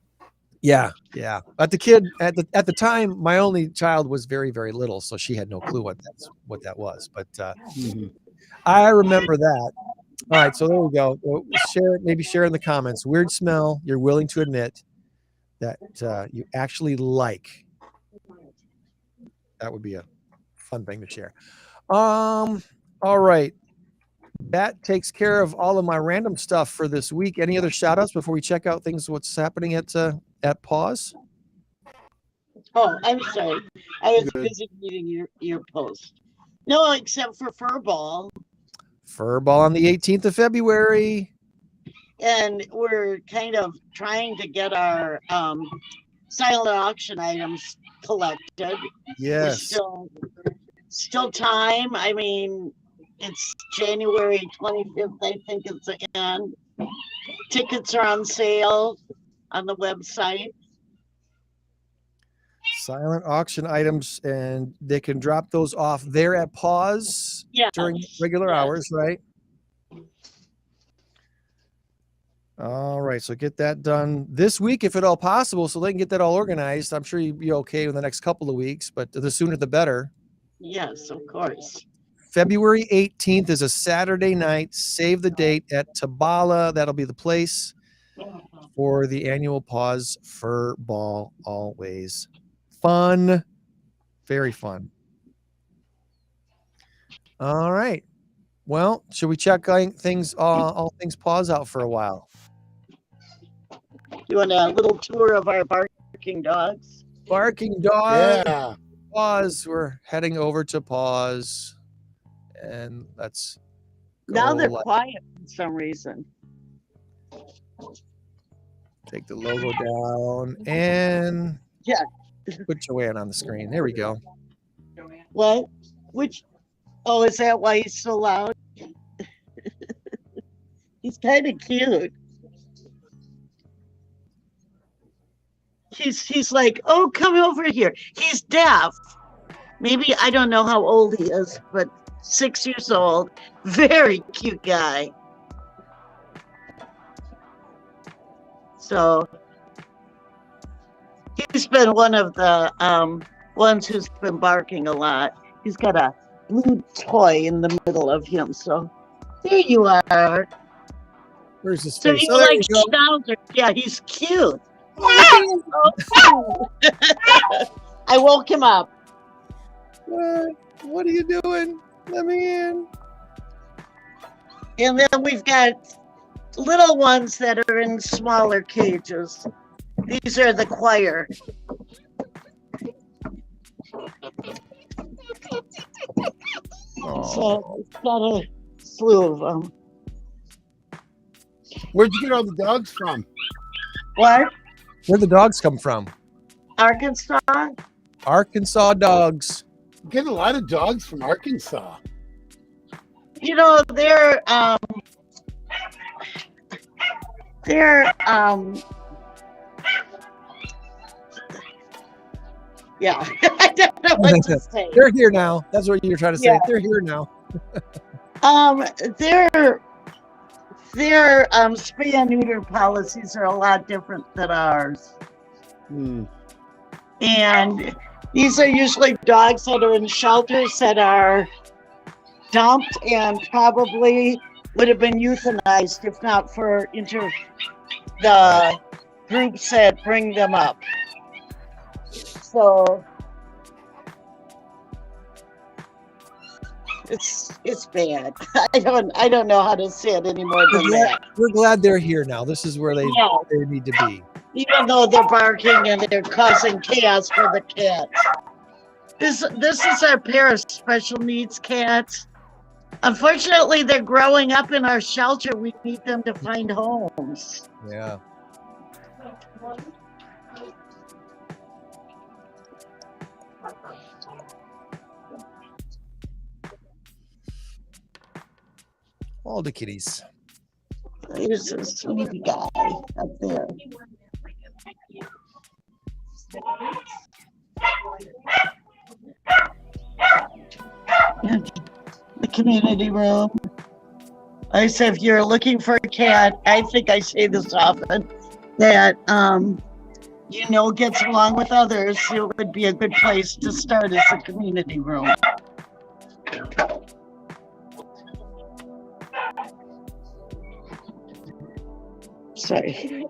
[SPEAKER 2] Yeah. But the kid at the time, my only child was very, very little, so she had no clue what that was. But I remember that. All right, so there we go. Share in the comments. Weird smell you're willing to admit that you actually like. That would be a fun thing to share. All right. That takes care of all of my random stuff for this week. Any other shout outs before we check out what's happening at PAWS?
[SPEAKER 8] Oh, I'm sorry. I was busy reading your post. No, except for Furball.
[SPEAKER 2] Furball on the 18th of February.
[SPEAKER 8] And we're kind of trying to get our silent auction items collected.
[SPEAKER 2] Yes.
[SPEAKER 8] Still time. I mean, it's January 25th, I think it's the end. Tickets are on sale on the website.
[SPEAKER 2] Silent auction items, and they can drop those off there at PAWS during regular hours, right? All right, so get that done this week if at all possible, so they can get that all organized. I'm sure you'll be okay in the next couple of weeks, but the sooner the better.
[SPEAKER 8] Yes, of course.
[SPEAKER 2] February 18th is a Saturday night. Save the date at Tabala. That'll be the place for the annual PAWS Fur Ball. Always fun, very fun. All right. Well, should we check all things PAWS out for a while?
[SPEAKER 8] You want a little tour of our barking dogs?
[SPEAKER 2] Barking dogs.
[SPEAKER 7] Yeah.
[SPEAKER 2] PAWS. We're heading over to PAWS, and let's
[SPEAKER 8] Now they're
[SPEAKER 2] go
[SPEAKER 8] quiet for some reason.
[SPEAKER 2] take the logo down and put Joann on the screen. There we go.
[SPEAKER 8] What? Oh, is that why he's so loud? He's kind of cute. He's like, oh, come over here. He's deaf. Maybe, I don't know how old he is, but 6 years old. Very cute guy. So he's been one of the ones who's been barking a lot. He's got a blue toy in the middle of him. So there you are.
[SPEAKER 2] Where's his
[SPEAKER 8] So
[SPEAKER 2] face?
[SPEAKER 8] you
[SPEAKER 2] Oh, there
[SPEAKER 8] like
[SPEAKER 2] you go.
[SPEAKER 8] Schnauzer? Yeah, he's cute. I woke him up.
[SPEAKER 2] What are you doing? Let me in.
[SPEAKER 8] And then we've got little ones that are in smaller cages. These are the choir. So it's got a slew of them.
[SPEAKER 7] Where'd you get all the dogs from?
[SPEAKER 8] What?
[SPEAKER 2] Where'd the dogs come from?
[SPEAKER 8] Arkansas?
[SPEAKER 2] Arkansas dogs.
[SPEAKER 7] You get a lot of dogs from Arkansas.
[SPEAKER 8] You know, they're yeah, I don't know what to say.
[SPEAKER 2] They're here now. That's what you're trying to say.
[SPEAKER 8] Yeah.
[SPEAKER 2] They're here now.
[SPEAKER 8] Their spay and neuter policies are a lot different than ours. And these are usually dogs that are in shelters that are dumped and probably would have been euthanized if not for the groups that bring them up. So it's bad. I don't know how to say it any more than that.
[SPEAKER 2] We're glad they're here now. This is where they need to be.
[SPEAKER 8] Even though they're barking and they're causing chaos for the cats. This is our pair of special needs cats. Unfortunately, they're growing up in our shelter. We need them to find homes.
[SPEAKER 2] Yeah. All the kitties.
[SPEAKER 8] There's a sweet guy up there. The community room. I said, if you're looking for a cat, I think I say this often, that gets along with others, it would be a good place to start as a community room. Sorry.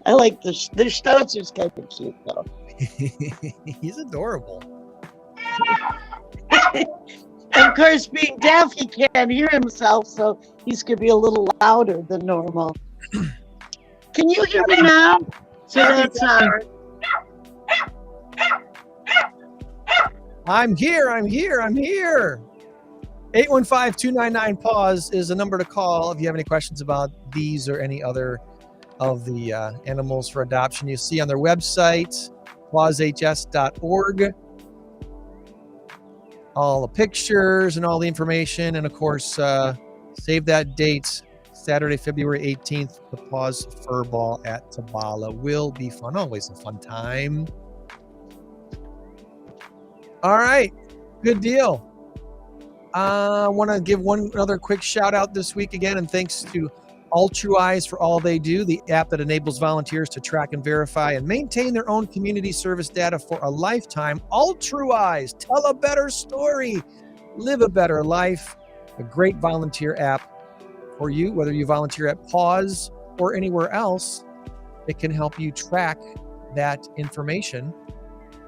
[SPEAKER 8] I like this. The Schnauzer's kind of cute, though.
[SPEAKER 2] He's adorable.
[SPEAKER 8] Of course, being deaf, he can't hear himself, so he's going to be a little louder than normal. Can you hear me now? So that's
[SPEAKER 2] I'm here. 815-299-PAWS is a number to call if you have any questions about these or any other of the animals for adoption. You see on their website, pawshs.org, all the pictures and all the information. And of course, save that date, Saturday, February 18th, the PAWS Fur Ball at Tabala will be fun. Always a fun time. All right, good deal. I want to give one other quick shout out this week again, and thanks to Altruize for all they do, the app that enables volunteers to track and verify and maintain their own community service data for a lifetime. Altruize, tell a better story, live a better life. A great volunteer app for you, whether you volunteer at PAWS or anywhere else. It can help you track that information,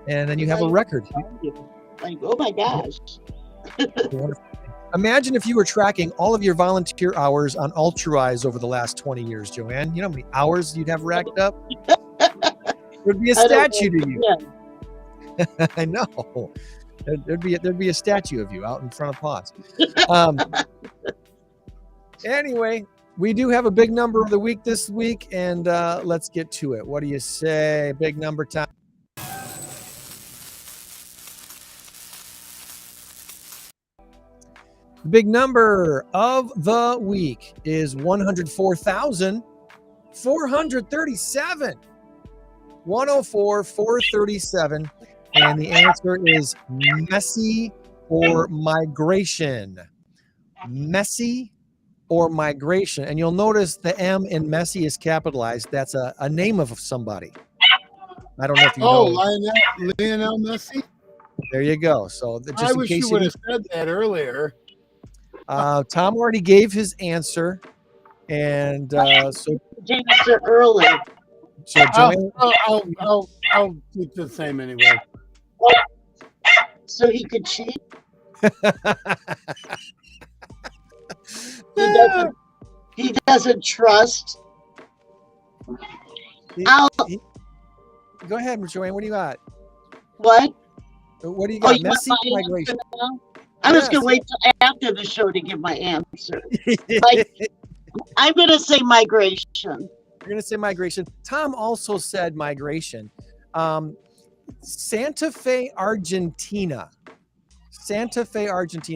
[SPEAKER 2] and then you have a record.
[SPEAKER 8] Like, oh my gosh.
[SPEAKER 2] Imagine if you were tracking all of your volunteer hours on Altruize over the last 20 years, Joann. You know how many hours you'd have racked up? There'd be a statue to you. I know. There'd be a statue of you out in front of PAWS. Anyway, we do have a big number of the week this week, and let's get to it. What do you say? Big number time. The big number of the week is 104,437. 104,437. And the answer is Messi or migration. Messi or migration. And you'll notice the M in Messi is capitalized. That's a name of somebody. I don't know if you know.
[SPEAKER 7] Lionel Messi?
[SPEAKER 2] There you go. So just
[SPEAKER 7] I
[SPEAKER 2] in
[SPEAKER 7] wish
[SPEAKER 2] case
[SPEAKER 7] you would have said that earlier.
[SPEAKER 2] Tom already gave his answer, and so
[SPEAKER 8] Answer early.
[SPEAKER 2] So Joann,
[SPEAKER 7] I'll keep the same anyway.
[SPEAKER 8] So he could cheat. He doesn't trust.
[SPEAKER 2] Go ahead, Joann. What do you got?
[SPEAKER 8] What?
[SPEAKER 2] What do you got?
[SPEAKER 8] You want
[SPEAKER 2] Messi
[SPEAKER 8] my
[SPEAKER 2] migration.
[SPEAKER 8] answer now? I was going to wait till after the show to give my answer. I'm going to say migration.
[SPEAKER 2] You're going to say migration. Tom also said migration. Santa Fe, Argentina.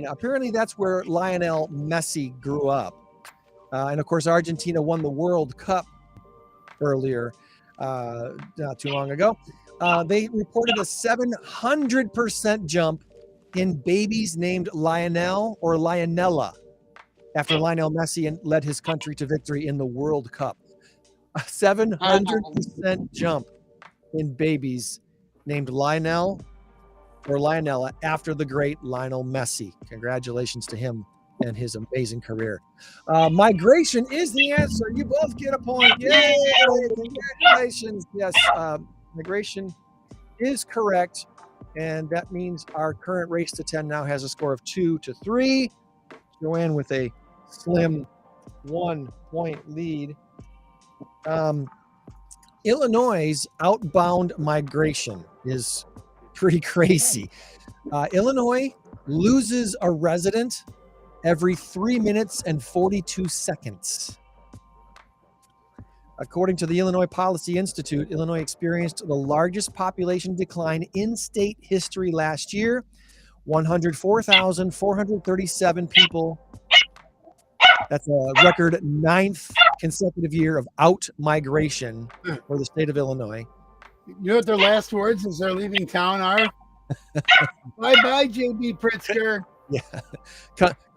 [SPEAKER 2] Apparently that's where Lionel Messi grew up. And of course, Argentina won the World Cup earlier, not too long ago. They reported a 700% jump in babies named Lionel or Lionella after Lionel Messi led his country to victory in the World Cup. A 700% jump in babies named Lionel or Lionella after the great Lionel Messi. Congratulations to him and his amazing career. Migration is the answer. You both get a point. Yay! Congratulations. Yes, migration is correct. And that means our current race to 10 now has a score of 2-3. Joann with a slim 1-point lead. Illinois' outbound migration is pretty crazy. Illinois loses a resident every 3 minutes and 42 seconds. According to the Illinois Policy Institute, Illinois experienced the largest population decline in state history last year. 104,437 people. That's a record 9th consecutive year of out-migration for the state of Illinois.
[SPEAKER 7] You know what their last words as they're leaving town are? Bye-bye, J.B. Pritzker.
[SPEAKER 2] Yeah.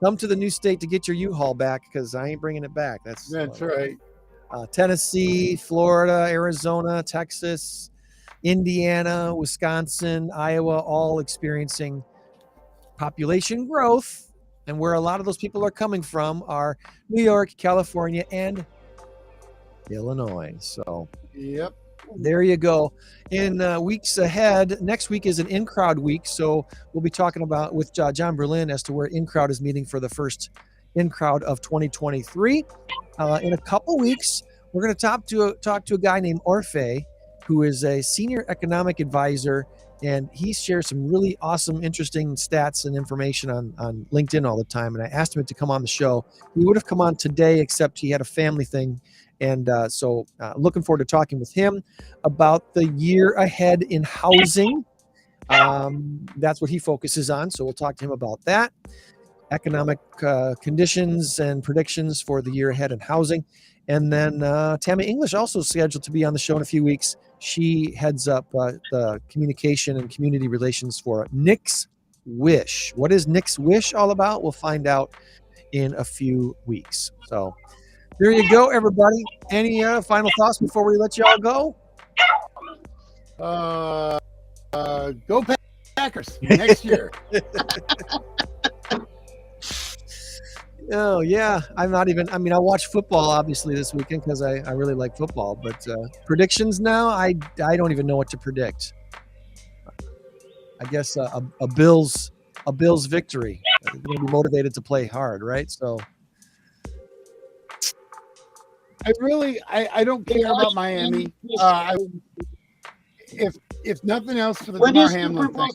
[SPEAKER 2] Come to the new state to get your U-Haul back because I ain't bringing it back. That's
[SPEAKER 7] right.
[SPEAKER 2] Tennessee, Florida, Arizona, Texas, Indiana, Wisconsin, Iowa, all experiencing population growth. And where a lot of those people are coming from are New York, California, and Illinois. So,
[SPEAKER 7] yep.
[SPEAKER 2] There you go. In weeks ahead, next week is an in-crowd week. So we'll be talking about with John Berlin as to where in-crowd is meeting for the first in-crowd of 2023. In a couple weeks, we're going to talk to a guy named Orfe, who is a senior economic advisor, and he shares some really awesome, interesting stats and information on LinkedIn all the time. And I asked him to come on the show. He would have come on today, except he had a family thing. And so looking forward to talking with him about the year ahead in housing. That's what he focuses on. So we'll talk to him about that. Economic conditions and predictions for the year ahead in housing. And then Tammy English also scheduled to be on the show in a few weeks. She heads up the communication and community relations for Nick's Wish. What is Nick's Wish all about? We'll find out in a few weeks. So there you go, everybody. Any final thoughts before we let you all go?
[SPEAKER 7] Go Packers next year.
[SPEAKER 2] Oh, yeah. I watch football, obviously, this weekend because I really like football. But predictions now, I don't even know what to predict. I guess a Bills victory. They're going to be motivated to play hard, right? So
[SPEAKER 7] I don't care about Miami. If nothing else for the Damar Hamlin thing.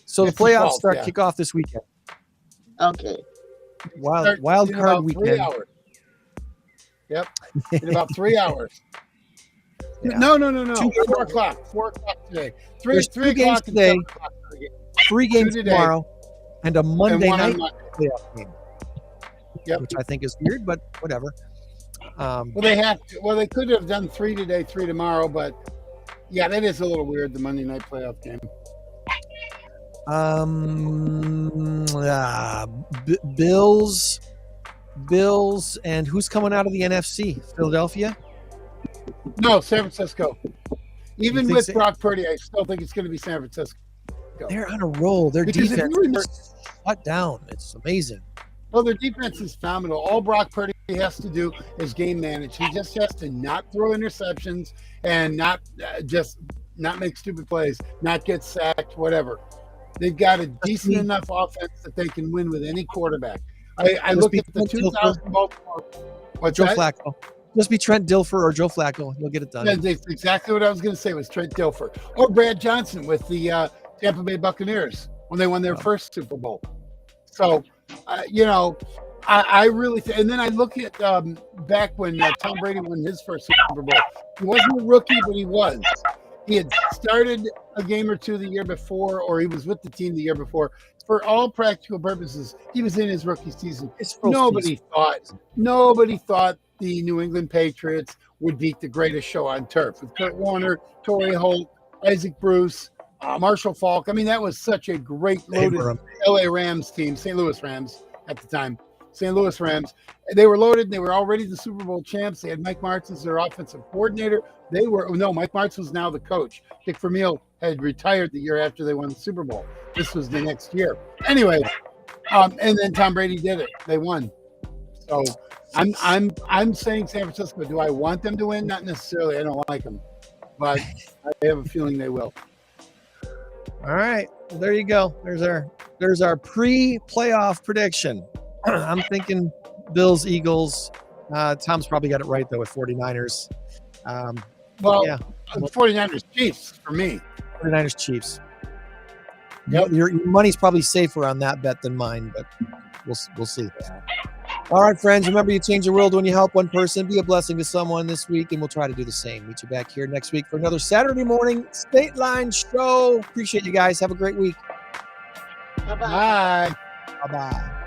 [SPEAKER 2] So the playoffs kick off this weekend.
[SPEAKER 8] Okay.
[SPEAKER 2] Wild card weekend.
[SPEAKER 7] 3 hours. Yep. In about 3 hours.
[SPEAKER 2] Yeah.
[SPEAKER 7] No. 4 o'clock. 4 o'clock today. Three
[SPEAKER 2] games today. 3 games
[SPEAKER 7] today.
[SPEAKER 2] Tomorrow, and a Monday night
[SPEAKER 7] playoff
[SPEAKER 2] game.
[SPEAKER 7] Yep.
[SPEAKER 2] Which I think is weird, but whatever.
[SPEAKER 7] They could have done 3 today, 3 tomorrow, but yeah, that is a little weird. The Monday night playoff game.
[SPEAKER 2] Bills, and who's coming out of the NFC? Philadelphia?
[SPEAKER 7] No, San Francisco. Even with Brock Purdy, I still think it's going to be San Francisco.
[SPEAKER 2] They're on a roll. Their defense is shut down. It's amazing.
[SPEAKER 7] Well, their defense is phenomenal. All Brock Purdy has to do is game manage. He just has to not throw interceptions and not make stupid plays, not get sacked, whatever. They've got a decent enough offense that they can win with any quarterback. I look at the 2000 Baltimore. What's
[SPEAKER 2] Joe
[SPEAKER 7] that?
[SPEAKER 2] Flacco. Just be Trent Dilfer or Joe Flacco. You'll get it done.
[SPEAKER 7] That's exactly what I was going to say was Trent Dilfer. Or Brad Johnson with the Tampa Bay Buccaneers when they won their first Super Bowl. So, I really – and then I look at back when Tom Brady won his first Super Bowl. He wasn't a rookie, but he was. He had started a game or two the year before, or he was with the team the year before. For all practical purposes, he was in his rookie season. Nobody thought the New England Patriots would beat the greatest show on turf with Kurt Warner, Torrey Holt, Isaac Bruce, Marshall Faulk. I mean, that was such a great loaded LA Rams team, St. Louis Rams at the time. St. Louis Rams. They were loaded. They were already the Super Bowl champs. They had Mike Martz as their offensive coordinator. Mike Martz was now the coach. Dick Vermeil had retired the year after they won the Super Bowl. This was the next year. Anyway, and then Tom Brady did it. They won. So I'm saying San Francisco. Do I want them to win? Not necessarily. I don't like them. but I have a feeling they will.
[SPEAKER 2] All right. Well, there you go. There's our pre-playoff prediction. I'm thinking Bills, Eagles. Tom's probably got it right, though, with 49ers. Yeah.
[SPEAKER 7] 49ers Chiefs for me.
[SPEAKER 2] 49ers, Chiefs.
[SPEAKER 7] Yep.
[SPEAKER 2] Your money's probably safer on that bet than mine, but we'll see. All right, friends. Remember, you change the world when you help one person. Be a blessing to someone this week, and we'll try to do the same. Meet you back here next week for another Saturday Morning Stateline Show. Appreciate you guys. Have a great week.
[SPEAKER 8] Bye-bye.
[SPEAKER 7] Bye.
[SPEAKER 2] Bye-bye.